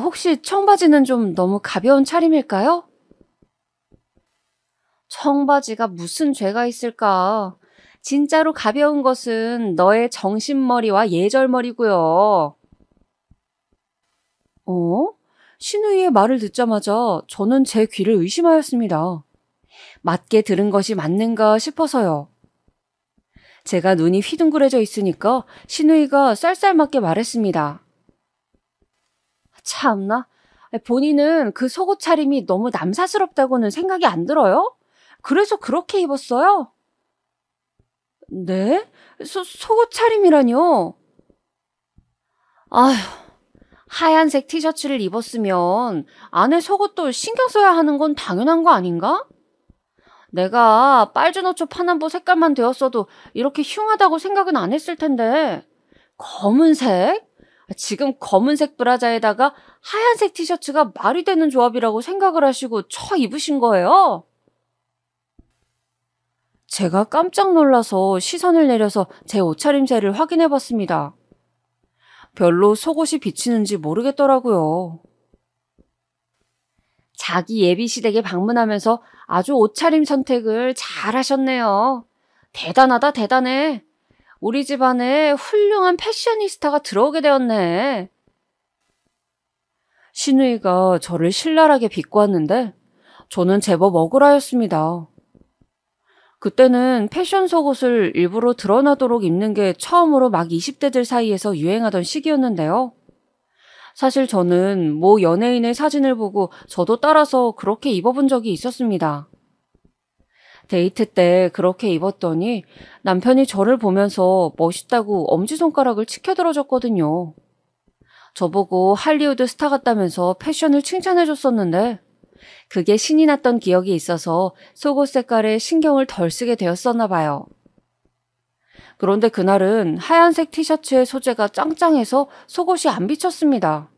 혹시 청바지는 좀 너무 가벼운 차림일까요? 청바지가 무슨 죄가 있을까? 진짜로 가벼운 것은 너의 정신머리와 예절머리고요. 시누이의 말을 듣자마자 저는 제 귀를 의심하였습니다. 맞게 들은 것이 맞는가 싶어서요. 제가 눈이 휘둥그레져 있으니까 시누이가 쌀쌀맞게 말했습니다. 참나, 본인은 그 속옷 차림이 너무 남사스럽다고는 생각이 안 들어요? 그래서 그렇게 입었어요? 네? 속옷 차림이라뇨? 아휴, 하얀색 티셔츠를 입었으면 안에 속옷도 신경 써야 하는 건 당연한 거 아닌가? 내가 빨주노초 파남보 색깔만 되었어도 이렇게 흉하다고 생각은 안 했을 텐데. 검은색? 지금 검은색 브라자에다가 하얀색 티셔츠가 말이 되는 조합이라고 생각을 하시고 입으신 거예요? 제가 깜짝 놀라서 시선을 내려서 제 옷차림새를 확인해 봤습니다. 별로 속옷이 비치는지 모르겠더라고요. 자기 예비시댁에 방문하면서 아주 옷차림 선택을 잘 하셨네요. 대단하다, 대단해. 우리 집안에 훌륭한 패셔니스타가 들어오게 되었네. 시누이가 저를 신랄하게 비꼬았는데 저는 제법 억울하였습니다. 그때는 패션 속옷을 일부러 드러나도록 입는 게 처음으로 막 20대들 사이에서 유행하던 시기였는데요. 사실 저는 모 연예인의 사진을 보고 저도 따라서 그렇게 입어본 적이 있었습니다. 데이트 때 그렇게 입었더니 남편이 저를 보면서 멋있다고 엄지손가락을 치켜들어줬거든요. 저보고 할리우드 스타 같다면서 패션을 칭찬해줬었는데 그게 신이 났던 기억이 있어서 속옷 색깔에 신경을 덜 쓰게 되었었나 봐요. 그런데 그날은 하얀색 티셔츠의 소재가 짱짱해서 속옷이 안 비쳤습니다.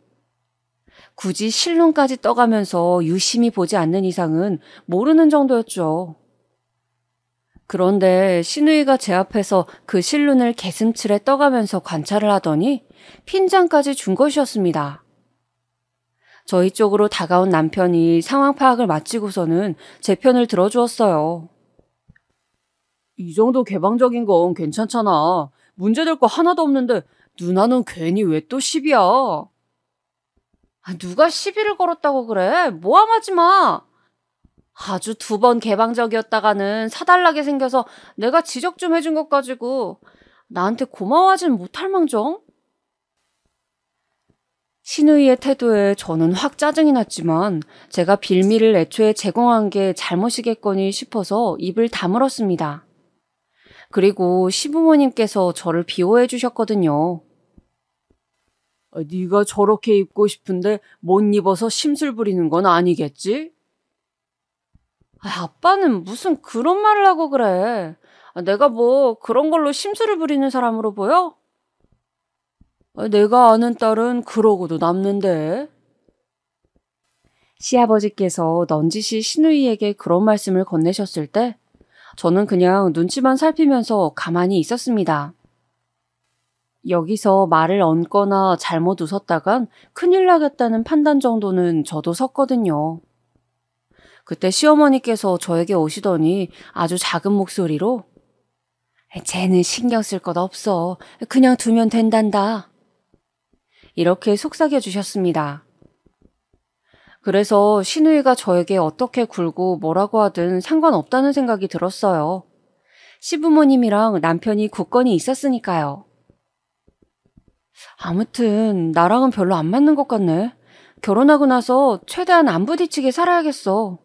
굳이 실눈까지 떠가면서 유심히 보지 않는 이상은 모르는 정도였죠. 그런데 신우이가 제 앞에서 그 실눈을 개슴츠레 떠가면서 관찰을 하더니 핀잔까지 준 것이었습니다. 저희 쪽으로 다가온 남편이 상황 파악을 마치고서는 제 편을 들어주었어요. 이 정도 개방적인 건 괜찮잖아. 문제될 거 하나도 없는데 누나는 괜히 왜 또 시비야? 누가 시비를 걸었다고 그래? 모함하지 마. 아주 2번 개방적이었다가는 사달라게 생겨서 내가 지적 좀 해준 것 가지고 나한테 고마워하진 못할 망정? 신우이의 태도에 저는 확 짜증이 났지만 제가 빌미를 애초에 제공한 게 잘못이겠거니 싶어서 입을 다물었습니다. 그리고 시부모님께서 저를 비호해 주셨거든요. 네가 저렇게 입고 싶은데 못 입어서 심술 부리는 건 아니겠지? 아빠는 무슨 그런 말을 하고 그래. 내가 뭐 그런 걸로 심술을 부리는 사람으로 보여? 내가 아는 딸은 그러고도 남는데. 시아버지께서 넌지시 시누이에게 그런 말씀을 건네셨을 때 저는 그냥 눈치만 살피면서 가만히 있었습니다. 여기서 말을 얹거나 잘못 웃었다간 큰일 나겠다는 판단 정도는 저도 섰거든요. 그때 시어머니께서 저에게 오시더니 아주 작은 목소리로 쟤는 신경 쓸 것 없어. 그냥 두면 된단다. 이렇게 속삭여 주셨습니다. 그래서 시누이가 저에게 어떻게 굴고 뭐라고 하든 상관없다는 생각이 들었어요. 시부모님이랑 남편이 굳건히 있었으니까요. 아무튼 나랑은 별로 안 맞는 것 같네. 결혼하고 나서 최대한 안 부딪히게 살아야겠어.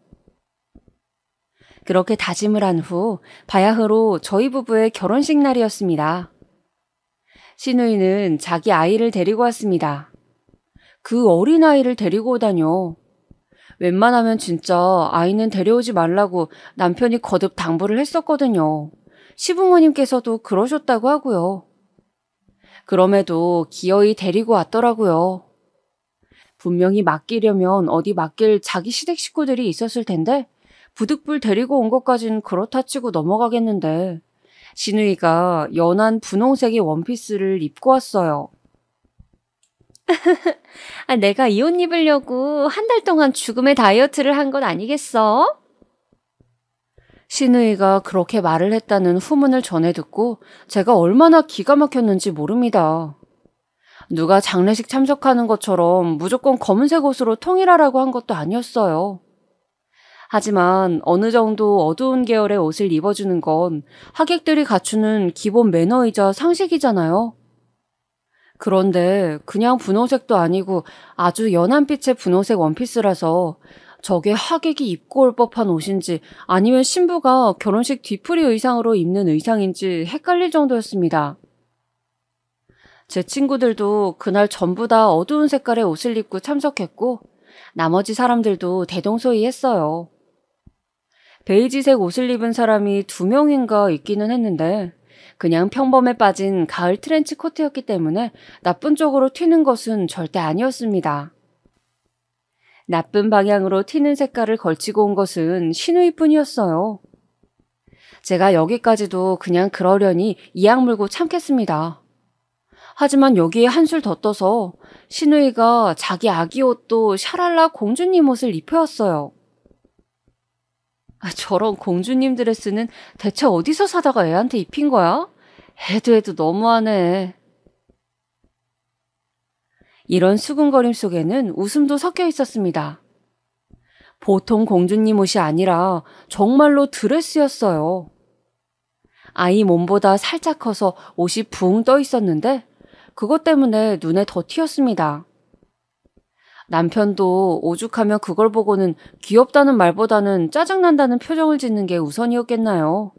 그렇게 다짐을 한 후 바야흐로 저희 부부의 결혼식 날이었습니다. 시누이는 자기 아이를 데리고 왔습니다. 그 어린 아이를 데리고 오다뇨. 웬만하면 진짜 아이는 데려오지 말라고 남편이 거듭 당부를 했었거든요. 시부모님께서도 그러셨다고 하고요. 그럼에도 기어이 데리고 왔더라고요. 분명히 맡기려면 어디 맡길 자기 시댁 식구들이 있었을 텐데 부득불 데리고 온 것까진 그렇다 치고 넘어가겠는데 시누이가 연한 분홍색의 원피스를 입고 왔어요. 내가 이 옷 입으려고 한 달 동안 죽음의 다이어트를 한 건 아니겠어? 시누이가 그렇게 말을 했다는 후문을 전해 듣고 제가 얼마나 기가 막혔는지 모릅니다. 누가 장례식 참석하는 것처럼 무조건 검은색 옷으로 통일하라고 한 것도 아니었어요. 하지만 어느 정도 어두운 계열의 옷을 입어주는 건 하객들이 갖추는 기본 매너이자 상식이잖아요. 그런데 그냥 분홍색도 아니고 아주 연한 빛의 분홍색 원피스라서 저게 하객이 입고 올 법한 옷인지 아니면 신부가 결혼식 뒤풀이 의상으로 입는 의상인지 헷갈릴 정도였습니다. 제 친구들도 그날 전부 다 어두운 색깔의 옷을 입고 참석했고 나머지 사람들도 대동소이했어요. 베이지색 옷을 입은 사람이 2명인가 있기는 했는데 그냥 평범에 빠진 가을 트렌치 코트였기 때문에 나쁜 쪽으로 튀는 것은 절대 아니었습니다. 나쁜 방향으로 튀는 색깔을 걸치고 온 것은 시누이뿐이었어요. 제가 여기까지도 그냥 그러려니 이악 물고 참겠습니다. 하지만 여기에 한술 더 떠서 시누이가 자기 아기 옷도 샤랄라 공주님 옷을 입혀왔어요. 저런 공주님 드레스는 대체 어디서 사다가 애한테 입힌 거야? 해도 너무하네. 이런 수군거림 속에는 웃음도 섞여 있었습니다. 보통 공주님 옷이 아니라 정말로 드레스였어요. 아이 몸보다 살짝 커서 옷이 붕 떠 있었는데 그것 때문에 눈에 더 튀었습니다. 남편도 오죽하면 그걸 보고는 귀엽다는 말보다는 짜증난다는 표정을 짓는 게 우선이었겠나요.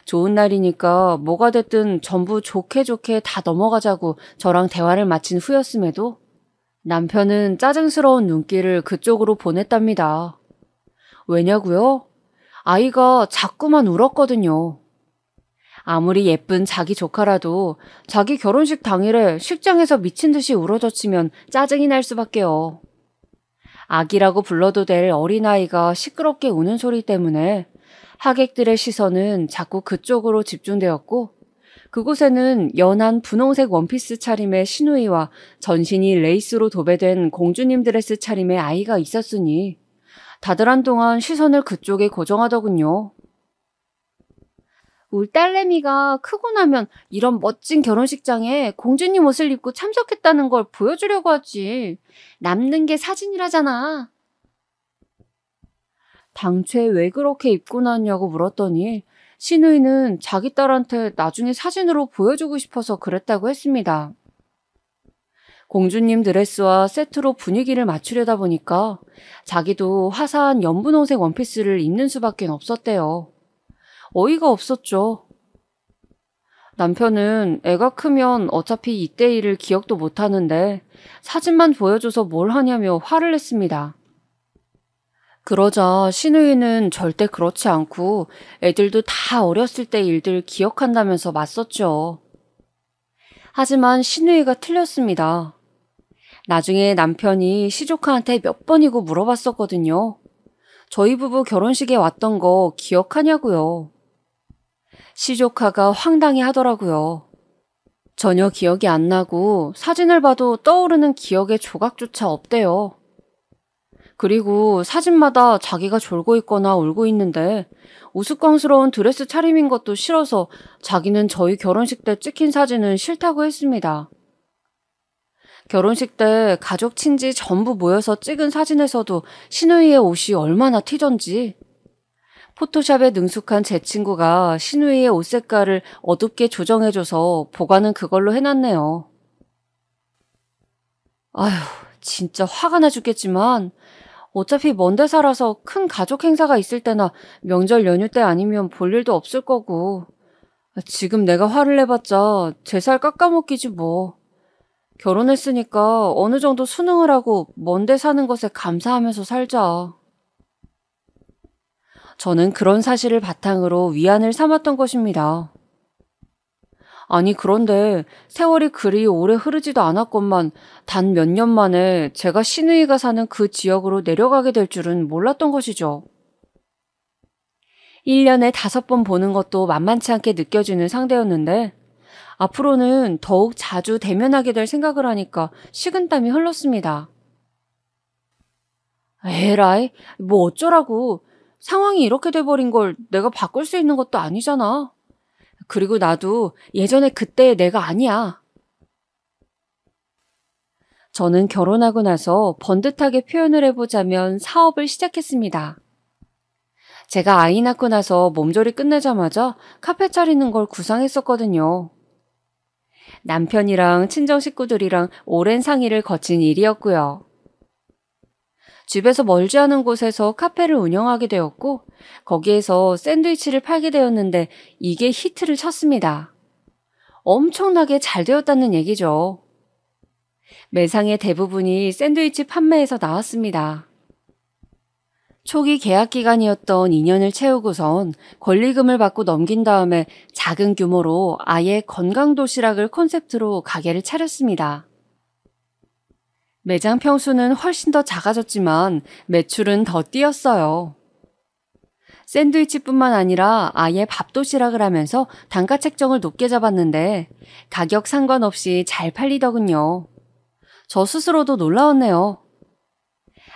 좋은 날이니까 뭐가 됐든 전부 좋게 다 넘어가자고 저랑 대화를 마친 후였음에도 남편은 짜증스러운 눈길을 그쪽으로 보냈답니다. 왜냐고요? 아이가 자꾸만 울었거든요. 아무리 예쁜 자기 조카라도 자기 결혼식 당일에 식장에서 미친 듯이 울어젖히면 짜증이 날 수밖에요. 아기라고 불러도 될 어린아이가 시끄럽게 우는 소리 때문에 하객들의 시선은 자꾸 그쪽으로 집중되었고, 그곳에는 연한 분홍색 원피스 차림의 시누이와 전신이 레이스로 도배된 공주님 드레스 차림의 아이가 있었으니 다들 한동안 시선을 그쪽에 고정하더군요. 우리 딸내미가 크고 나면 이런 멋진 결혼식장에 공주님 옷을 입고 참석했다는 걸 보여주려고 하지. 남는 게 사진이라잖아. 당최 왜 그렇게 입고 나왔냐고 물었더니 시누이는 자기 딸한테 나중에 사진으로 보여주고 싶어서 그랬다고 했습니다. 공주님 드레스와 세트로 분위기를 맞추려다 보니까 자기도 화사한 연분홍색 원피스를 입는 수밖에 없었대요. 어이가 없었죠. 남편은 애가 크면 어차피 이때 일을 기억도 못하는데 사진만 보여줘서 뭘 하냐며 화를 냈습니다. 그러자 시누이는 절대 그렇지 않고 애들도 다 어렸을 때 일들 기억한다면서 맞섰죠. 하지만 시누이가 틀렸습니다. 나중에 남편이 시조카한테 몇 번이고 물어봤었거든요. 저희 부부 결혼식에 왔던 거 기억하냐고요. 시조카가 황당해 하더라고요. 전혀 기억이 안 나고 사진을 봐도 떠오르는 기억의 조각조차 없대요. 그리고 사진마다 자기가 졸고 있거나 울고 있는데 우스꽝스러운 드레스 차림인 것도 싫어서 자기는 저희 결혼식 때 찍힌 사진은 싫다고 했습니다. 결혼식 때 가족 친지 전부 모여서 찍은 사진에서도 시누이의 옷이 얼마나 튀던지. 포토샵에 능숙한 제 친구가 시누이의 옷 색깔을 어둡게 조정해줘서 보관은 그걸로 해놨네요. 아휴, 진짜 화가 나 죽겠지만 어차피 먼데 살아서 큰 가족 행사가 있을 때나 명절 연휴 때 아니면 볼 일도 없을 거고, 지금 내가 화를 내봤자 제 살 깎아먹기지 뭐. 결혼했으니까 어느 정도 수능을 하고 먼데 사는 것에 감사하면서 살자. 저는 그런 사실을 바탕으로 위안을 삼았던 것입니다. 아니 그런데 세월이 그리 오래 흐르지도 않았건만 단 몇 년 만에 제가 시누이가 사는 그 지역으로 내려가게 될 줄은 몰랐던 것이죠. 1년에 5번 보는 것도 만만치 않게 느껴지는 상대였는데 앞으로는 더욱 자주 대면하게 될 생각을 하니까 식은땀이 흘렀습니다. 에라이, 뭐 어쩌라고. 상황이 이렇게 돼버린 걸 내가 바꿀 수 있는 것도 아니잖아. 그리고 나도 예전에 그때의 내가 아니야. 저는 결혼하고 나서 번듯하게 표현을 해보자면 사업을 시작했습니다. 제가 아이 낳고 나서 몸조리 끝내자마자 카페 차리는 걸 구상했었거든요. 남편이랑 친정 식구들이랑 오랜 상의를 거친 일이었고요. 집에서 멀지 않은 곳에서 카페를 운영하게 되었고 거기에서 샌드위치를 팔게 되었는데 이게 히트를 쳤습니다. 엄청나게 잘 되었다는 얘기죠. 매상의 대부분이 샌드위치 판매에서 나왔습니다. 초기 계약 기간이었던 2년을 채우고선 권리금을 받고 넘긴 다음에 작은 규모로 아예 건강도시락을 콘셉트로 가게를 차렸습니다. 매장 평수는 훨씬 더 작아졌지만 매출은 더 뛰었어요. 샌드위치뿐만 아니라 아예 밥도시락을 하면서 단가 책정을 높게 잡았는데 가격 상관없이 잘 팔리더군요. 저 스스로도 놀라웠네요.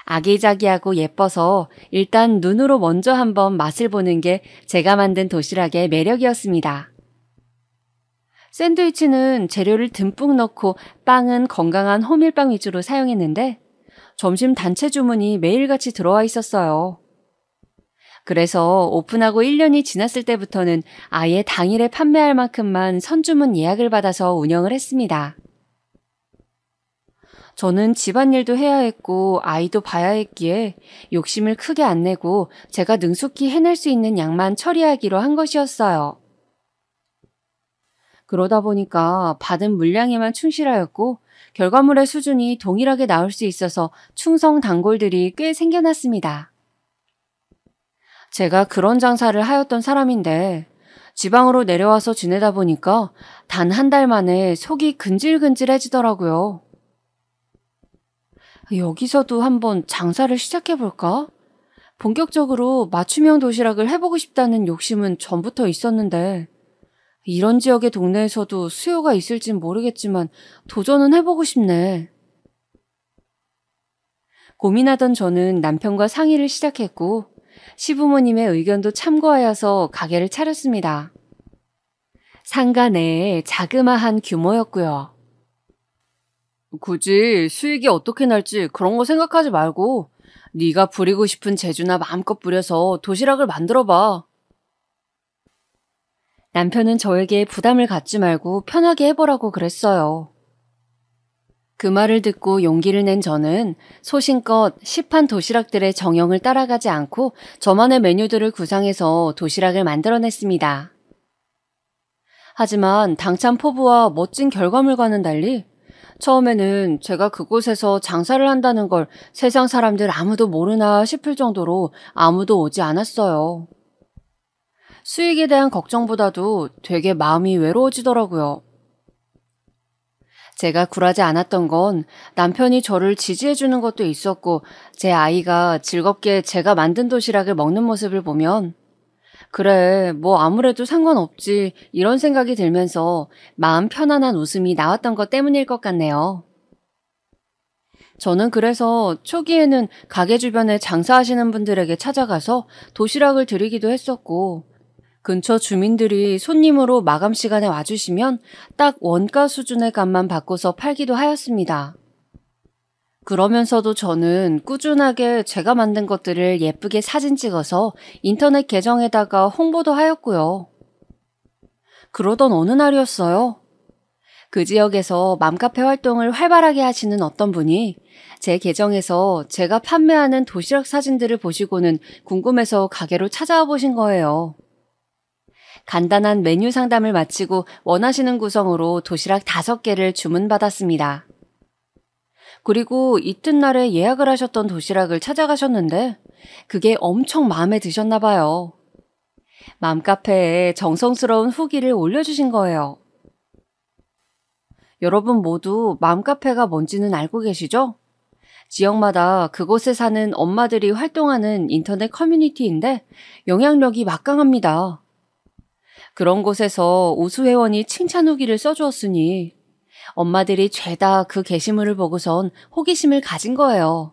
아기자기하고 예뻐서 일단 눈으로 먼저 한번 맛을 보는 게 제가 만든 도시락의 매력이었습니다. 샌드위치는 재료를 듬뿍 넣고 빵은 건강한 호밀빵 위주로 사용했는데 점심 단체 주문이 매일같이 들어와 있었어요. 그래서 오픈하고 1년이 지났을 때부터는 아예 당일에 판매할 만큼만 선주문 예약을 받아서 운영을 했습니다. 저는 집안일도 해야 했고 아이도 봐야 했기에 욕심을 크게 안 내고 제가 능숙히 해낼 수 있는 양만 처리하기로 한 것이었어요. 그러다 보니까 받은 물량에만 충실하였고 결과물의 수준이 동일하게 나올 수 있어서 충성 단골들이 꽤 생겨났습니다. 제가 그런 장사를 하였던 사람인데 지방으로 내려와서 지내다 보니까 단 한 달 만에 속이 근질근질해지더라고요. 여기서도 한번 장사를 시작해볼까? 본격적으로 맞춤형 도시락을 해보고 싶다는 욕심은 전부터 있었는데 이런 지역의 동네에서도 수요가 있을진 모르겠지만 도전은 해보고 싶네. 고민하던 저는 남편과 상의를 시작했고 시부모님의 의견도 참고하여서 가게를 차렸습니다. 상가 내에 자그마한 규모였고요. 굳이 수익이 어떻게 날지 그런 거 생각하지 말고 네가 부리고 싶은 재주나 마음껏 부려서 도시락을 만들어봐. 남편은 저에게 부담을 갖지 말고 편하게 해보라고 그랬어요. 그 말을 듣고 용기를 낸 저는 소신껏 시판 도시락들의 정형을 따라가지 않고 저만의 메뉴들을 구상해서 도시락을 만들어냈습니다. 하지만 당찬 포부와 멋진 결과물과는 달리 처음에는 제가 그곳에서 장사를 한다는 걸 세상 사람들 아무도 모르나 싶을 정도로 아무도 오지 않았어요. 수익에 대한 걱정보다도 되게 마음이 외로워지더라고요. 제가 굴하지 않았던 건 남편이 저를 지지해주는 것도 있었고 제 아이가 즐겁게 제가 만든 도시락을 먹는 모습을 보면 그래, 뭐 아무래도 상관없지 이런 생각이 들면서 마음 편안한 웃음이 나왔던 것 때문일 것 같네요. 저는 그래서 초기에는 가게 주변에 장사하시는 분들에게 찾아가서 도시락을 드리기도 했었고 근처 주민들이 손님으로 마감 시간에 와주시면 딱 원가 수준의 값만 바꿔서 팔기도 하였습니다. 그러면서도 저는 꾸준하게 제가 만든 것들을 예쁘게 사진 찍어서 인터넷 계정에다가 홍보도 하였고요. 그러던 어느 날이었어요. 그 지역에서 맘카페 활동을 활발하게 하시는 어떤 분이 제 계정에서 제가 판매하는 도시락 사진들을 보시고는 궁금해서 가게로 찾아와 보신 거예요. 간단한 메뉴 상담을 마치고 원하시는 구성으로 도시락 5개를 주문받았습니다. 그리고 이튿날에 예약을 하셨던 도시락을 찾아가셨는데 그게 엄청 마음에 드셨나 봐요. 맘카페에 정성스러운 후기를 올려주신 거예요. 여러분 모두 맘카페가 뭔지는 알고 계시죠? 지역마다 그곳에 사는 엄마들이 활동하는 인터넷 커뮤니티인데 영향력이 막강합니다. 그런 곳에서 우수회원이 칭찬 후기를 써주었으니 엄마들이 죄다 그 게시물을 보고선 호기심을 가진 거예요.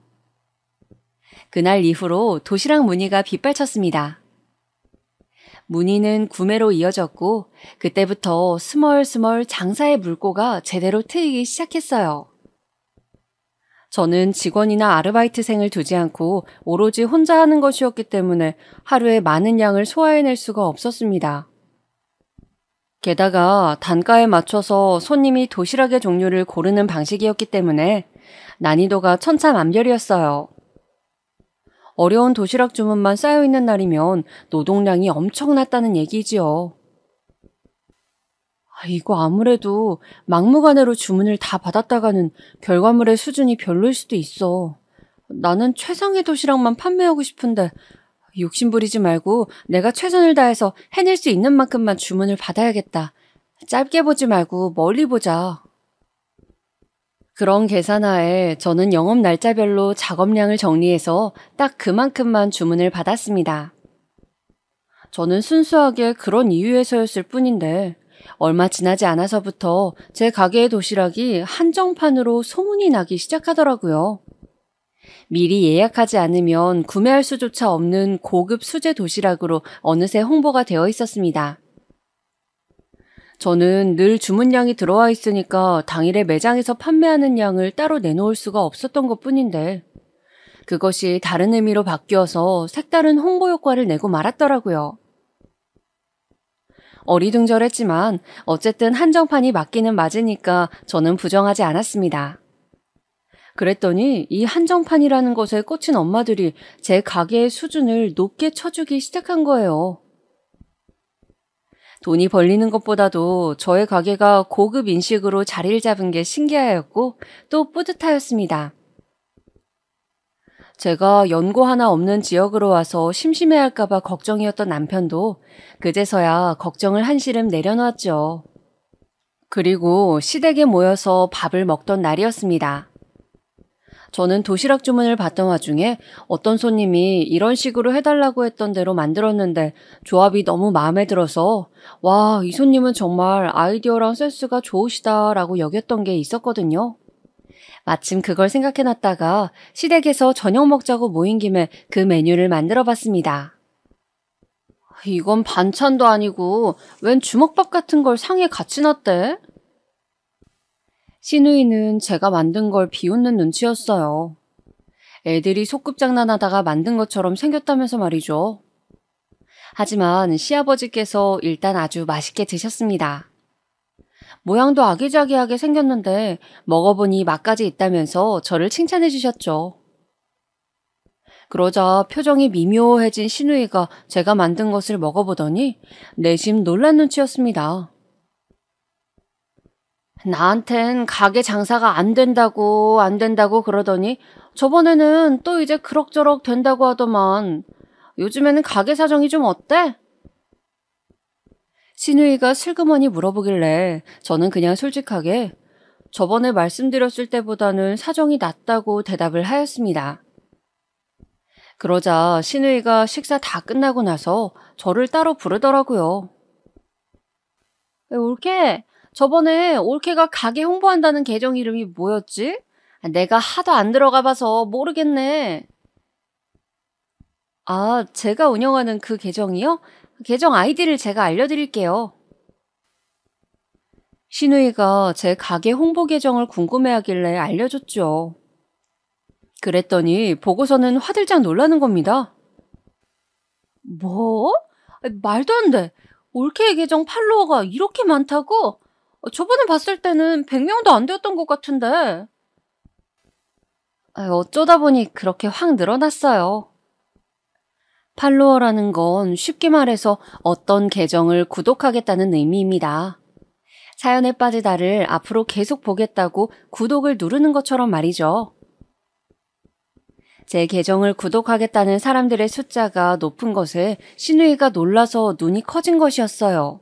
그날 이후로 도시락 문의가 빗발쳤습니다. 문의는 구매로 이어졌고 그때부터 스멀스멀 장사의 물꼬가 제대로 트이기 시작했어요. 저는 직원이나 아르바이트생을 두지 않고 오로지 혼자 하는 것이었기 때문에 하루에 많은 양을 소화해낼 수가 없었습니다. 게다가 단가에 맞춰서 손님이 도시락의 종류를 고르는 방식이었기 때문에 난이도가 천차만별이었어요. 어려운 도시락 주문만 쌓여있는 날이면 노동량이 엄청났다는 얘기지요. 이거 아무래도 막무가내로 주문을 다 받았다가는 결과물의 수준이 별로일 수도 있어. 나는 최상의 도시락만 판매하고 싶은데 욕심 부리지 말고 내가 최선을 다해서 해낼 수 있는 만큼만 주문을 받아야겠다. 짧게 보지 말고 멀리 보자. 그런 계산하에 저는 영업 날짜별로 작업량을 정리해서 딱 그만큼만 주문을 받았습니다. 저는 순수하게 그런 이유에서였을 뿐인데 얼마 지나지 않아서부터 제 가게의 도시락이 한정판으로 소문이 나기 시작하더라고요. 미리 예약하지 않으면 구매할 수조차 없는 고급 수제 도시락으로 어느새 홍보가 되어 있었습니다. 저는 늘 주문량이 들어와 있으니까 당일에 매장에서 판매하는 양을 따로 내놓을 수가 없었던 것뿐인데 그것이 다른 의미로 바뀌어서 색다른 홍보 효과를 내고 말았더라고요. 어리둥절했지만 어쨌든 한정판이 맞기는 맞으니까 저는 부정하지 않았습니다. 그랬더니 이 한정판이라는 것에 꽂힌 엄마들이 제 가게의 수준을 높게 쳐주기 시작한 거예요. 돈이 벌리는 것보다도 저의 가게가 고급 인식으로 자리를 잡은 게 신기하였고 또 뿌듯하였습니다. 제가 연고 하나 없는 지역으로 와서 심심해할까봐 걱정이었던 남편도 그제서야 걱정을 한시름 내려놓았죠. 그리고 시댁에 모여서 밥을 먹던 날이었습니다. 저는 도시락 주문을 받던 와중에 어떤 손님이 이런 식으로 해달라고 했던 대로 만들었는데 조합이 너무 마음에 들어서 와, 이 손님은 정말 아이디어랑 센스가 좋으시다라고 여겼던 게 있었거든요. 마침 그걸 생각해놨다가 시댁에서 저녁 먹자고 모인 김에 그 메뉴를 만들어봤습니다. 이건 반찬도 아니고 웬 주먹밥 같은 걸 상에 같이 놨대? 시누이는 제가 만든 걸 비웃는 눈치였어요. 애들이 소꿉장난하다가 만든 것처럼 생겼다면서 말이죠. 하지만 시아버지께서 일단 아주 맛있게 드셨습니다. 모양도 아기자기하게 생겼는데 먹어보니 맛까지 있다면서 저를 칭찬해 주셨죠. 그러자 표정이 미묘해진 시누이가 제가 만든 것을 먹어보더니 내심 놀란 눈치였습니다. 나한텐 가게 장사가 안 된다고 그러더니 저번에는 또 이제 그럭저럭 된다고 하더만 요즘에는 가게 사정이 좀 어때? 시누이가 슬그머니 물어보길래 저는 그냥 솔직하게 저번에 말씀드렸을 때보다는 사정이 낫다고 대답을 하였습니다. 그러자 시누이가 식사 다 끝나고 나서 저를 따로 부르더라고요. 올케, 저번에 올케가 가게 홍보한다는 계정 이름이 뭐였지? 내가 하도 안 들어가 봐서 모르겠네. 아, 제가 운영하는 그 계정이요? 계정 아이디를 제가 알려드릴게요. 시누이가 제 가게 홍보 계정을 궁금해하길래 알려줬죠. 그랬더니 보고서는 화들짝 놀라는 겁니다. 뭐? 말도 안 돼. 올케의 계정 팔로워가 이렇게 많다고? 저번에 봤을 때는 100명도 안 되었던 것 같은데. 어쩌다 보니 그렇게 확 늘어났어요. 팔로워라는 건 쉽게 말해서 어떤 계정을 구독하겠다는 의미입니다. 사연에 빠지다를 앞으로 계속 보겠다고 구독을 누르는 것처럼 말이죠. 제 계정을 구독하겠다는 사람들의 숫자가 높은 것에 시누이가 놀라서 눈이 커진 것이었어요.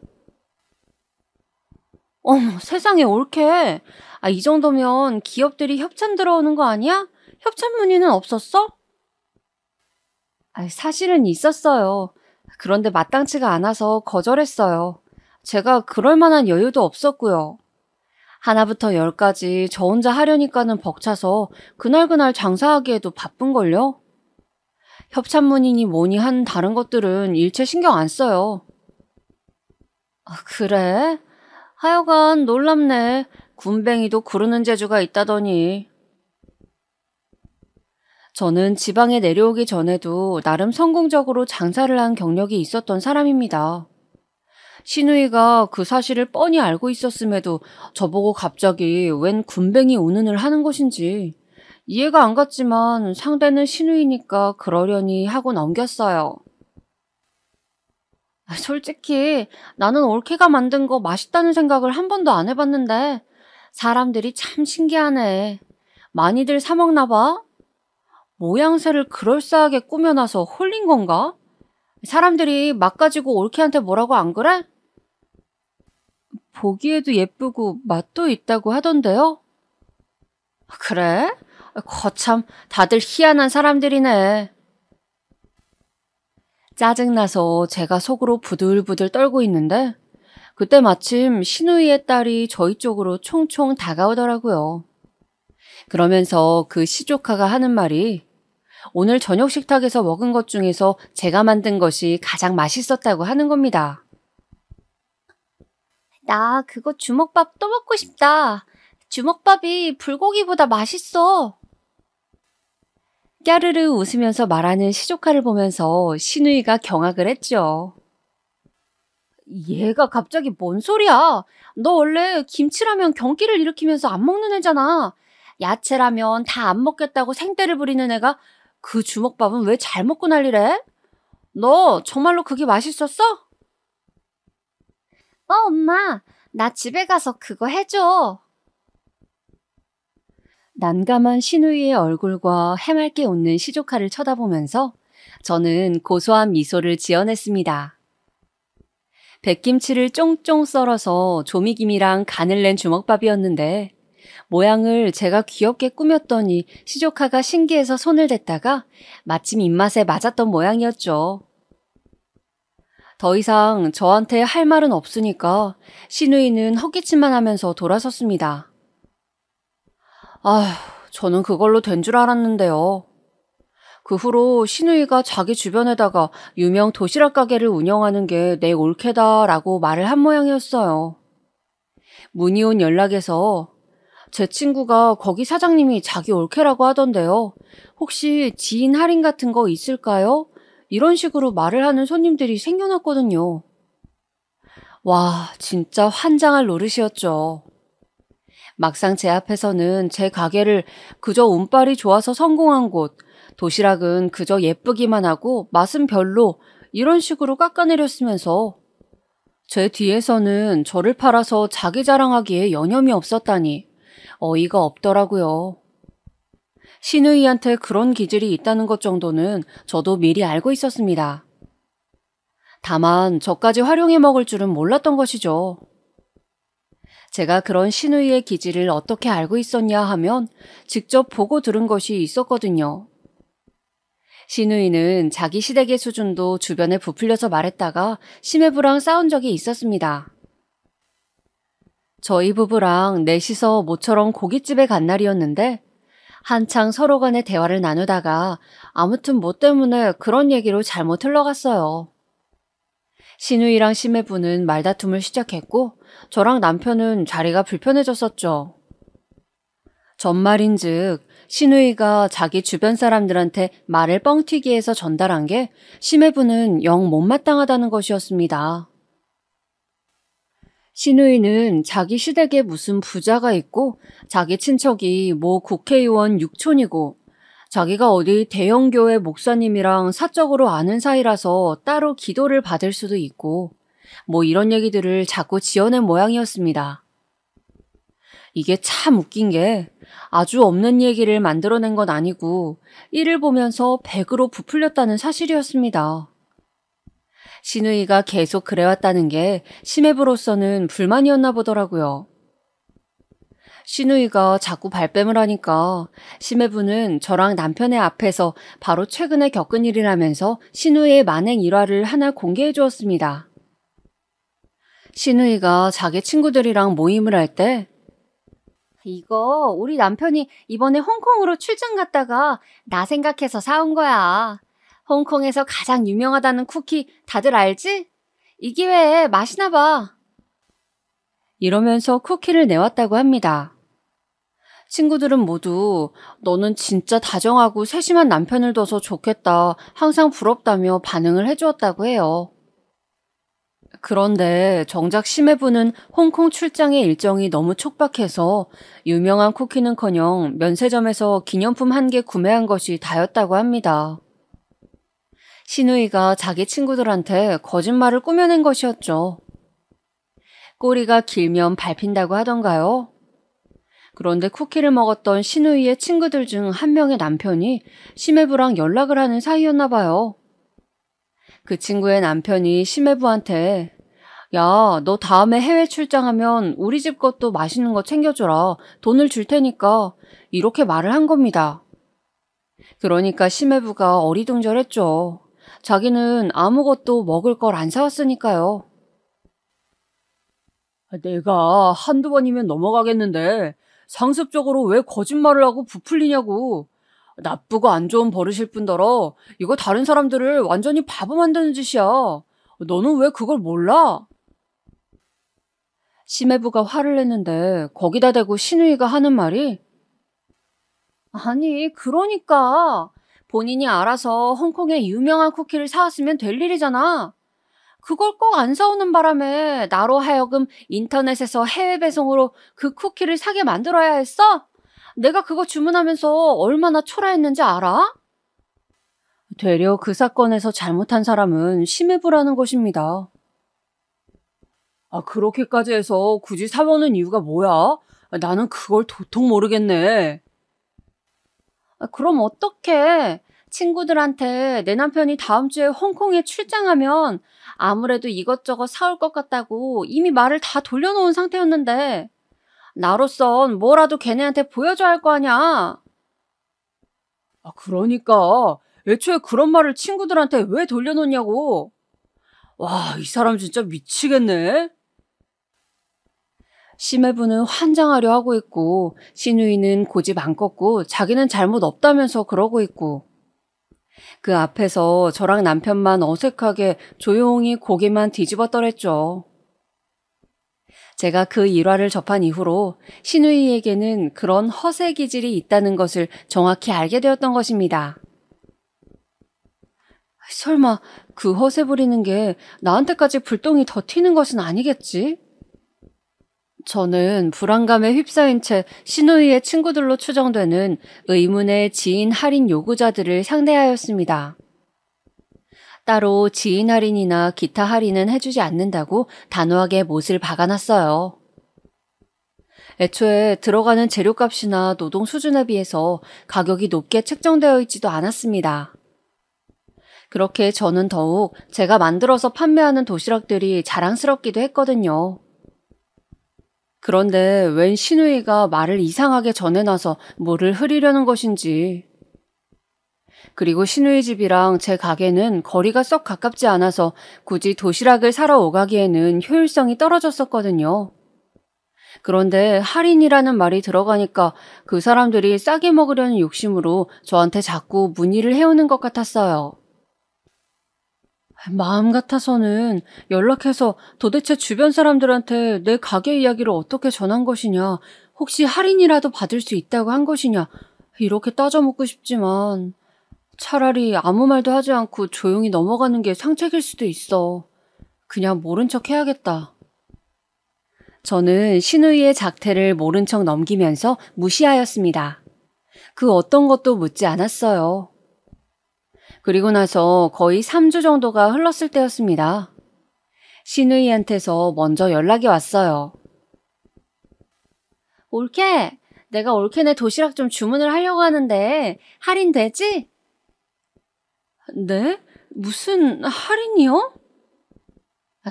어머, 세상에 올케. 이 정도면 기업들이 협찬 들어오는 거 아니야? 협찬 문의는 없었어? 사실은 있었어요. 그런데 마땅치가 않아서 거절했어요. 제가 그럴 만한 여유도 없었고요. 하나부터 열까지 저 혼자 하려니까는 벅차서 그날그날 장사하기에도 바쁜걸요? 협찬 문의니 뭐니 한 다른 것들은 일체 신경 안 써요. 그래? 하여간 놀랍네. 군뱅이도 구르는 재주가 있다더니. 저는 지방에 내려오기 전에도 나름 성공적으로 장사를 한 경력이 있었던 사람입니다. 시누이가 그 사실을 뻔히 알고 있었음에도 저보고 갑자기 웬 군뱅이 운운을 하는 것인지 이해가 안 갔지만 상대는 시누이니까 그러려니 하고 넘겼어요. 솔직히 나는 올케가 만든 거 맛있다는 생각을 한 번도 안 해봤는데 사람들이 참 신기하네. 많이들 사 먹나 봐? 모양새를 그럴싸하게 꾸며놔서 홀린 건가? 사람들이 맛 가지고 올케한테 뭐라고 안 그래? 보기에도 예쁘고 맛도 있다고 하던데요? 그래? 거참 다들 희한한 사람들이네. 짜증나서 제가 속으로 부들부들 떨고 있는데 그때 마침 시누이의 딸이 저희 쪽으로 총총 다가오더라고요. 그러면서 그 시조카가 하는 말이 오늘 저녁 식탁에서 먹은 것 중에서 제가 만든 것이 가장 맛있었다고 하는 겁니다. 나 그거 주먹밥 또 먹고 싶다. 주먹밥이 불고기보다 맛있어. 까르르 웃으면서 말하는 시조카를 보면서 시누이가 경악을 했죠. 얘가 갑자기 뭔 소리야? 너 원래 김치라면 경기를 일으키면서 안 먹는 애잖아. 야채라면 다 안 먹겠다고 생떼를 부리는 애가 그 주먹밥은 왜 잘 먹고 난리래? 너 정말로 그게 맛있었어? 엄마, 나 집에 가서 그거 해줘. 난감한 신우이의 얼굴과 해맑게 웃는 시조카를 쳐다보면서 저는 고소한 미소를 지어냈습니다. 백김치를 쫑쫑 썰어서 조미김이랑 간을 낸 주먹밥이었는데 모양을 제가 귀엽게 꾸몄더니 시조카가 신기해서 손을 댔다가 마침 입맛에 맞았던 모양이었죠. 더 이상 저한테 할 말은 없으니까 신우이는 헛기침만 하면서 돌아섰습니다. 아휴, 저는 그걸로 된 줄 알았는데요. 그 후로 신우이가 자기 주변에다가 유명 도시락 가게를 운영하는 게 내 올케다라고 말을 한 모양이었어요. 문의 온 연락에서 제 친구가 거기 사장님이 자기 올케라고 하던데요. 혹시 지인 할인 같은 거 있을까요? 이런 식으로 말을 하는 손님들이 생겨났거든요. 와, 진짜 환장할 노릇이었죠. 막상 제 앞에서는 제 가게를 그저 운빨이 좋아서 성공한 곳, 도시락은 그저 예쁘기만 하고 맛은 별로 이런 식으로 깎아내렸으면서 제 뒤에서는 저를 팔아서 자기 자랑하기에 여념이 없었다니 어이가 없더라고요. 신우이한테 그런 기질이 있다는 것 정도는 저도 미리 알고 있었습니다. 다만 저까지 활용해 먹을 줄은 몰랐던 것이죠. 제가 그런 신우이의 기질을 어떻게 알고 있었냐 하면 직접 보고 들은 것이 있었거든요. 신우이는 자기 시댁의 수준도 주변에 부풀려서 말했다가 심해부랑 싸운 적이 있었습니다. 저희 부부랑 넷이서 모처럼 고깃집에 간 날이었는데 한창 서로 간에 대화를 나누다가 아무튼 뭐 때문에 그런 얘기로 잘못 흘러갔어요. 신우이랑 심해부는 말다툼을 시작했고 저랑 남편은 자리가 불편해졌었죠. 전말인즉 신우이가 자기 주변 사람들한테 말을 뻥튀기 해서 전달한 게 심해부는 영 못마땅하다는 것이었습니다. 신우이는 자기 시댁에 무슨 부자가 있고 자기 친척이 뭐 국회의원 육촌이고 자기가 어디 대형교회 목사님이랑 사적으로 아는 사이라서 따로 기도를 받을 수도 있고 뭐 이런 얘기들을 자꾸 지어낸 모양이었습니다. 이게 참 웃긴 게 아주 없는 얘기를 만들어낸 건 아니고 이를 보면서 100으로 부풀렸다는 사실이었습니다. 신우이가 계속 그래왔다는 게 심해부로서는 불만이었나 보더라고요. 신우이가 자꾸 발뺌을 하니까 심해부는 저랑 남편의 앞에서 바로 최근에 겪은 일이라면서 신우이의 만행 일화를 하나 공개해 주었습니다. 신우이가 자기 친구들이랑 모임을 할 때 이거 우리 남편이 이번에 홍콩으로 출장 갔다가 나 생각해서 사온 거야. 홍콩에서 가장 유명하다는 쿠키 다들 알지? 이 기회에 마시나 봐. 이러면서 쿠키를 내왔다고 합니다. 친구들은 모두 너는 진짜 다정하고 세심한 남편을 둬서 좋겠다. 항상 부럽다며 반응을 해주었다고 해요. 그런데 정작 심해부는 홍콩 출장의 일정이 너무 촉박해서 유명한 쿠키는커녕 면세점에서 기념품 1개 구매한 것이 다였다고 합니다. 신우이가 자기 친구들한테 거짓말을 꾸며낸 것이었죠. 꼬리가 길면 밟힌다고 하던가요? 그런데 쿠키를 먹었던 신우이의 친구들 중 한 명의 남편이 심해부랑 연락을 하는 사이였나 봐요. 그 친구의 남편이 심해부한테 야, 너 다음에 해외 출장하면 우리 집 것도 맛있는 거 챙겨줘라. 돈을 줄 테니까 이렇게 말을 한 겁니다. 그러니까 심해부가 어리둥절했죠. 자기는 아무것도 먹을 걸 안 사왔으니까요. 내가 한두 번이면 넘어가겠는데 상습적으로 왜 거짓말을 하고 부풀리냐고. 나쁘고 안 좋은 버릇일 뿐더러 이거 다른 사람들을 완전히 바보 만드는 짓이야. 너는 왜 그걸 몰라? 심해부가 화를 냈는데 거기다 대고 신우이가 하는 말이 아니 그러니까 본인이 알아서 홍콩에 유명한 쿠키를 사왔으면 될 일이잖아. 그걸 꼭 안 사오는 바람에 나로 하여금 인터넷에서 해외 배송으로 그 쿠키를 사게 만들어야 했어? 내가 그거 주문하면서 얼마나 초라했는지 알아? 되려 그 사건에서 잘못한 사람은 심해부라는 것입니다. 그렇게까지 해서 굳이 사먹는 이유가 뭐야? 나는 그걸 도통 모르겠네. 그럼 어떡해? 친구들한테 내 남편이 다음 주에 홍콩에 출장하면 아무래도 이것저것 사올 것 같다고 이미 말을 다 돌려놓은 상태였는데 나로선 뭐라도 걔네한테 보여줘야 할 거 아냐? 그러니까 애초에 그런 말을 친구들한테 왜 돌려놓냐고. 와, 이 사람 진짜 미치겠네. 심해부는 환장하려 하고 있고 신우이는 고집 안 꺾고 자기는 잘못 없다면서 그러고 있고 그 앞에서 저랑 남편만 어색하게 조용히 고개만 뒤집었더랬죠. 제가 그 일화를 접한 이후로 신우이에게는 그런 허세 기질이 있다는 것을 정확히 알게 되었던 것입니다. 설마 그 허세 부리는 게 나한테까지 불똥이 더 튀는 것은 아니겠지? 저는 불안감에 휩싸인 채 신우이의 친구들로 추정되는 의문의 지인 할인 요구자들을 상대하였습니다. 따로 지인 할인이나 기타 할인은 해주지 않는다고 단호하게 못을 박아놨어요. 애초에 들어가는 재료값이나 노동 수준에 비해서 가격이 높게 책정되어 있지도 않았습니다. 그렇게 저는 더욱 제가 만들어서 판매하는 도시락들이 자랑스럽기도 했거든요. 그런데 웬 신우이가 말을 이상하게 전해놔서 뭐를 흐리려는 것인지. 그리고 신우이 집이랑 제 가게는 거리가 썩 가깝지 않아서 굳이 도시락을 사러 오가기에는 효율성이 떨어졌었거든요. 그런데 할인이라는 말이 들어가니까 그 사람들이 싸게 먹으려는 욕심으로 저한테 자꾸 문의를 해오는 것 같았어요. 마음 같아서는 연락해서 도대체 주변 사람들한테 내 가게 이야기를 어떻게 전한 것이냐, 혹시 할인이라도 받을 수 있다고 한 것이냐, 이렇게 따져 묻고 싶지만 차라리 아무 말도 하지 않고 조용히 넘어가는 게 상책일 수도 있어. 그냥 모른 척 해야겠다. 저는 신우이의 작태를 모른 척 넘기면서 무시하였습니다. 그 어떤 것도 묻지 않았어요. 그리고 나서 거의 3주 정도가 흘렀을 때였습니다. 신우이한테서 먼저 연락이 왔어요. 올케, 내가 올케네 도시락 좀 주문을 하려고 하는데 할인 되지? 네? 무슨 할인이요?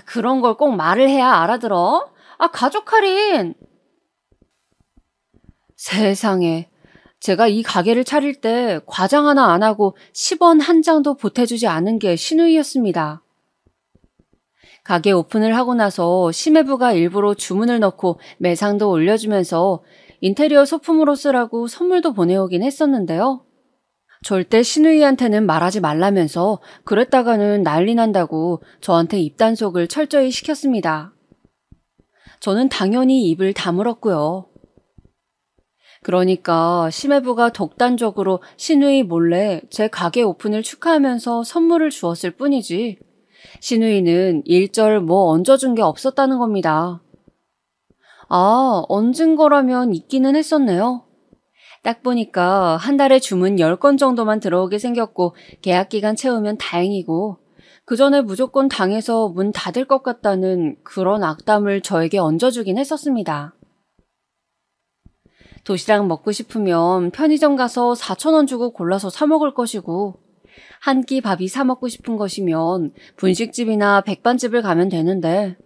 그런 걸 꼭 말을 해야 알아들어. 가족 할인! 세상에. 제가 이 가게를 차릴 때 과장 하나 안 하고 10원 한 장도 보태주지 않은 게 신우이였습니다. 가게 오픈을 하고 나서 심해부가 일부러 주문을 넣고 매상도 올려주면서 인테리어 소품으로 쓰라고 선물도 보내오긴 했었는데요. 절대 신우이한테는 말하지 말라면서 그랬다가는 난리 난다고 저한테 입단속을 철저히 시켰습니다. 저는 당연히 입을 다물었고요. 그러니까 심해부가 독단적으로 신우이 몰래 제 가게 오픈을 축하하면서 선물을 주었을 뿐이지 신우이는 일절 뭐 얹어준 게 없었다는 겁니다. 얹은 거라면 있기는 했었네요. 딱 보니까 한 달에 주문 10건 정도만 들어오게 생겼고 계약기간 채우면 다행이고 그 전에 무조건 당해서 문 닫을 것 같다는 그런 악담을 저에게 얹어주긴 했었습니다. 도시락 먹고 싶으면 편의점 가서 4,000원 주고 골라서 사 먹을 것이고 한 끼 밥이 사 먹고 싶은 것이면 분식집이나 백반집을 가면 되는데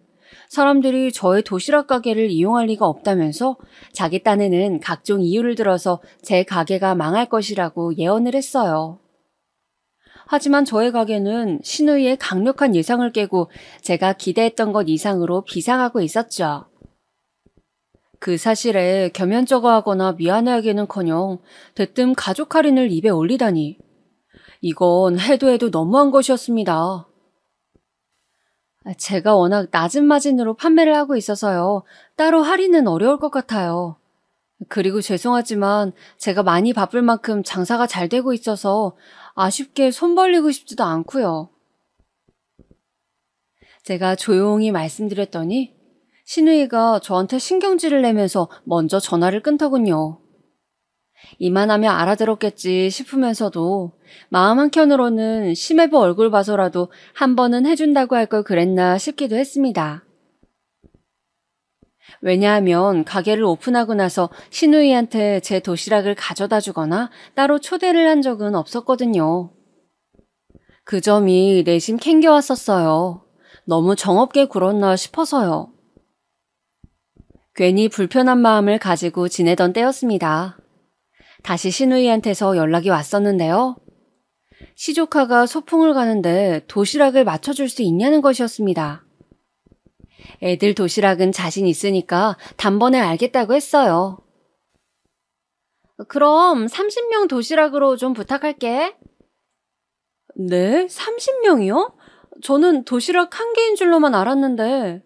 사람들이 저의 도시락 가게를 이용할 리가 없다면서 자기 딴에는 각종 이유를 들어서 제 가게가 망할 것이라고 예언을 했어요. 하지만 저의 가게는 신우이의 강력한 예상을 깨고 제가 기대했던 것 이상으로 비상하고 있었죠. 그 사실에 겸연쩍어 하거나 미안해하기는커녕 대뜸 가족 할인을 입에 올리다니 이건 해도 해도 너무한 것이었습니다. 제가 워낙 낮은 마진으로 판매를 하고 있어서요. 따로 할인은 어려울 것 같아요. 그리고 죄송하지만 제가 많이 바쁠 만큼 장사가 잘 되고 있어서 아쉽게 손 벌리고 싶지도 않고요. 제가 조용히 말씀드렸더니 신우이가 저한테 신경질을 내면서 먼저 전화를 끊더군요. 이만하면 알아들었겠지 싶으면서도 마음 한켠으로는 심해부 얼굴 봐서라도 한 번은 해준다고 할 걸 그랬나 싶기도 했습니다. 왜냐하면 가게를 오픈하고 나서 신우이한테 제 도시락을 가져다 주거나 따로 초대를 한 적은 없었거든요. 그 점이 내심 캥겨왔었어요. 너무 정없게 굴었나 싶어서요. 괜히 불편한 마음을 가지고 지내던 때였습니다. 다시 신우이한테서 연락이 왔었는데요. 시조카가 소풍을 가는데 도시락을 맞춰줄 수 있냐는 것이었습니다. 애들 도시락은 자신 있으니까 단번에 알겠다고 했어요. 그럼 30명 도시락으로 좀 부탁할게. 네? 30명이요? 저는 도시락 한 개인 줄로만 알았는데.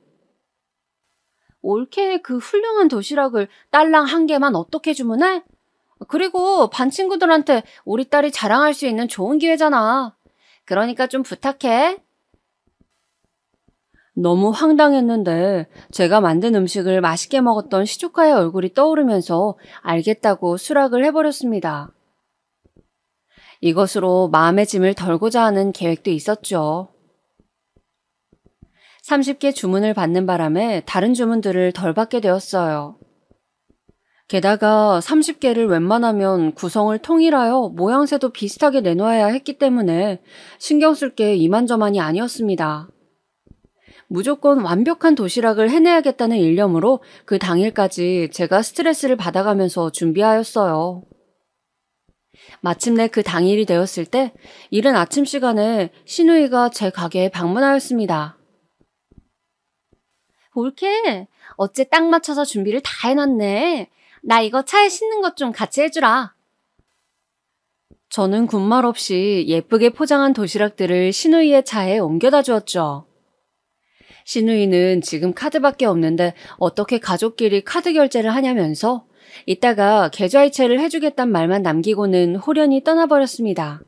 올케 그 훌륭한 도시락을 딸랑 한 개만 어떻게 주문해? 그리고 반 친구들한테 우리 딸이 자랑할 수 있는 좋은 기회잖아. 그러니까 좀 부탁해. 너무 황당했는데 제가 만든 음식을 맛있게 먹었던 시조카의 얼굴이 떠오르면서 알겠다고 수락을 해버렸습니다. 이것으로 마음의 짐을 덜고자 하는 계획도 있었죠. 30개 주문을 받는 바람에 다른 주문들을 덜 받게 되었어요. 게다가 30개를 웬만하면 구성을 통일하여 모양새도 비슷하게 내놓아야 했기 때문에 신경 쓸 게 이만저만이 아니었습니다. 무조건 완벽한 도시락을 해내야겠다는 일념으로 그 당일까지 제가 스트레스를 받아가면서 준비하였어요. 마침내 그 당일이 되었을 때 이른 아침 시간에 신우이가 제 가게에 방문하였습니다. 올케, 어째 딱 맞춰서 준비를 다 해놨네. 나 이거 차에 싣는 것 좀 같이 해주라. 저는 군말 없이 예쁘게 포장한 도시락들을 신우이의 차에 옮겨다 주었죠. 신우이는 지금 카드밖에 없는데 어떻게 가족끼리 카드 결제를 하냐면서 이따가 계좌이체를 해주겠단 말만 남기고는 홀연히 떠나버렸습니다.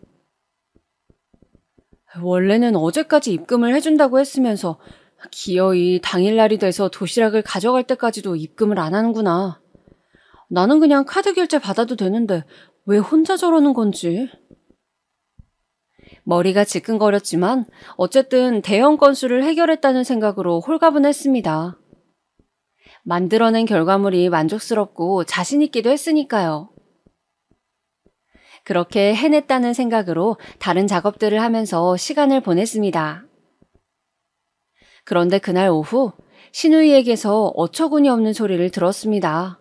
원래는 어제까지 입금을 해준다고 했으면서 기어이 당일날이 돼서 도시락을 가져갈 때까지도 입금을 안 하는구나. 나는 그냥 카드 결제 받아도 되는데 왜 혼자 저러는 건지. 머리가 지끈거렸지만 어쨌든 대형 건수를 해결했다는 생각으로 홀가분했습니다. 만들어낸 결과물이 만족스럽고 자신 있기도 했으니까요. 그렇게 해냈다는 생각으로 다른 작업들을 하면서 시간을 보냈습니다. 그런데 그날 오후 신우이에게서 어처구니 없는 소리를 들었습니다.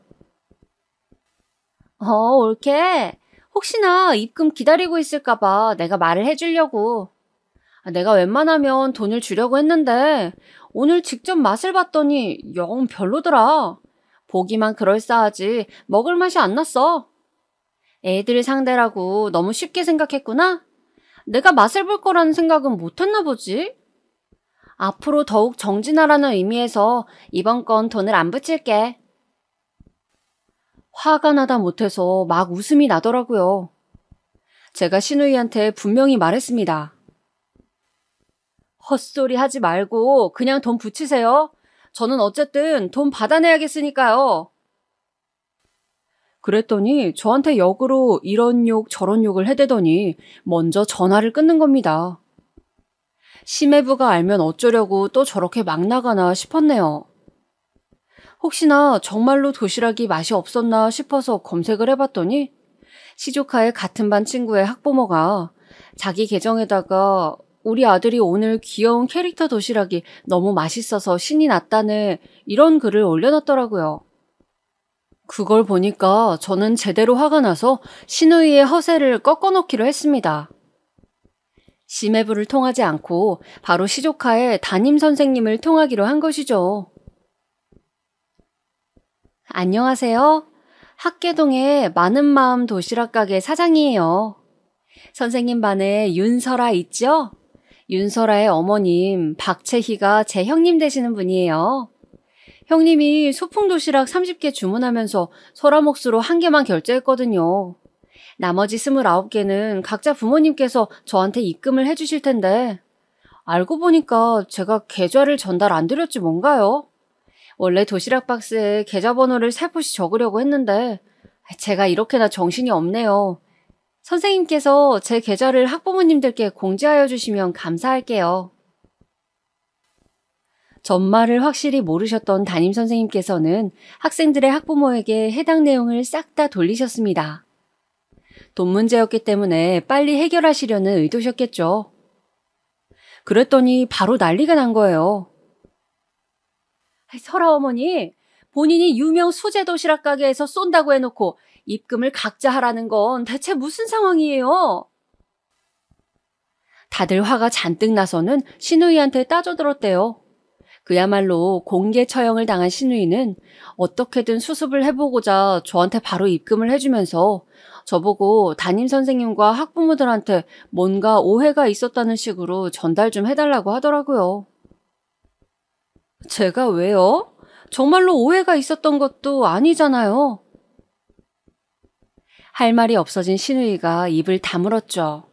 올케. 혹시나 입금 기다리고 있을까봐 내가 말을 해주려고. 내가 웬만하면 돈을 주려고 했는데 오늘 직접 맛을 봤더니 영 별로더라. 보기만 그럴싸하지 먹을 맛이 안 났어. 애들 상대라고 너무 쉽게 생각했구나? 내가 맛을 볼 거라는 생각은 못했나 보지? 앞으로 더욱 정진하라는 의미에서 이번 건 돈을 안 붙일게. 화가 나다 못해서 막 웃음이 나더라고요. 제가 신우이한테 분명히 말했습니다. 헛소리 하지 말고 그냥 돈 붙이세요. 저는 어쨌든 돈 받아내야겠으니까요. 그랬더니 저한테 역으로 이런 욕 저런 욕을 해대더니 먼저 전화를 끊는 겁니다. 심해부가 알면 어쩌려고 또 저렇게 막 나가나 싶었네요. 혹시나 정말로 도시락이 맛이 없었나 싶어서 검색을 해봤더니 시조카의 같은 반 친구의 학부모가 자기 계정에다가 우리 아들이 오늘 귀여운 캐릭터 도시락이 너무 맛있어서 신이 났다네 이런 글을 올려놨더라고요. 그걸 보니까 저는 제대로 화가 나서 신우이의 허세를 꺾어놓기로 했습니다. 심해부를 통하지 않고 바로 시조카의 담임 선생님을 통하기로 한 것이죠. 안녕하세요. 학계동의 많은 마음 도시락 가게 사장이에요. 선생님 반에 윤설아 있죠? 윤설아의 어머님 박채희가 제 형님 되시는 분이에요. 형님이 소풍 도시락 30개 주문하면서 설아 몫으로 1개만 결제했거든요. 나머지 29개는 각자 부모님께서 저한테 입금을 해주실 텐데 알고 보니까 제가 계좌를 전달 안 드렸지 뭔가요? 원래 도시락 박스에 계좌번호를 살포시 적으려고 했는데 제가 이렇게나 정신이 없네요. 선생님께서 제 계좌를 학부모님들께 공지하여 주시면 감사할게요. 전말을 확실히 모르셨던 담임선생님께서는 학생들의 학부모에게 해당 내용을 싹 다 돌리셨습니다. 돈 문제였기 때문에 빨리 해결하시려는 의도셨겠죠. 그랬더니 바로 난리가 난 거예요. 설아 어머니, 본인이 유명 수제 도시락 가게에서 쏜다고 해놓고 입금을 각자 하라는 건 대체 무슨 상황이에요? 다들 화가 잔뜩 나서는 신우이한테 따져들었대요. 그야말로 공개 처형을 당한 신우이는 어떻게든 수습을 해보고자 저한테 바로 입금을 해주면서 저보고 담임선생님과 학부모들한테 뭔가 오해가 있었다는 식으로 전달 좀 해달라고 하더라고요. 제가 왜요? 정말로 오해가 있었던 것도 아니잖아요. 할 말이 없어진 신우이가 입을 다물었죠.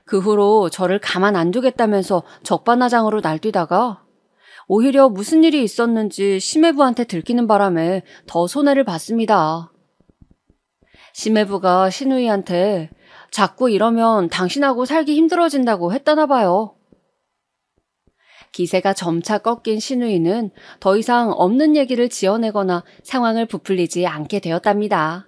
그 후로 저를 가만 안 두겠다면서 적반하장으로 날뛰다가 오히려 무슨 일이 있었는지 심해부한테 들키는 바람에 더 손해를 봤습니다. 심해부가 신우이한테 자꾸 이러면 당신하고 살기 힘들어진다고 했다나 봐요. 기세가 점차 꺾인 신우이는 더 이상 없는 얘기를 지어내거나 상황을 부풀리지 않게 되었답니다.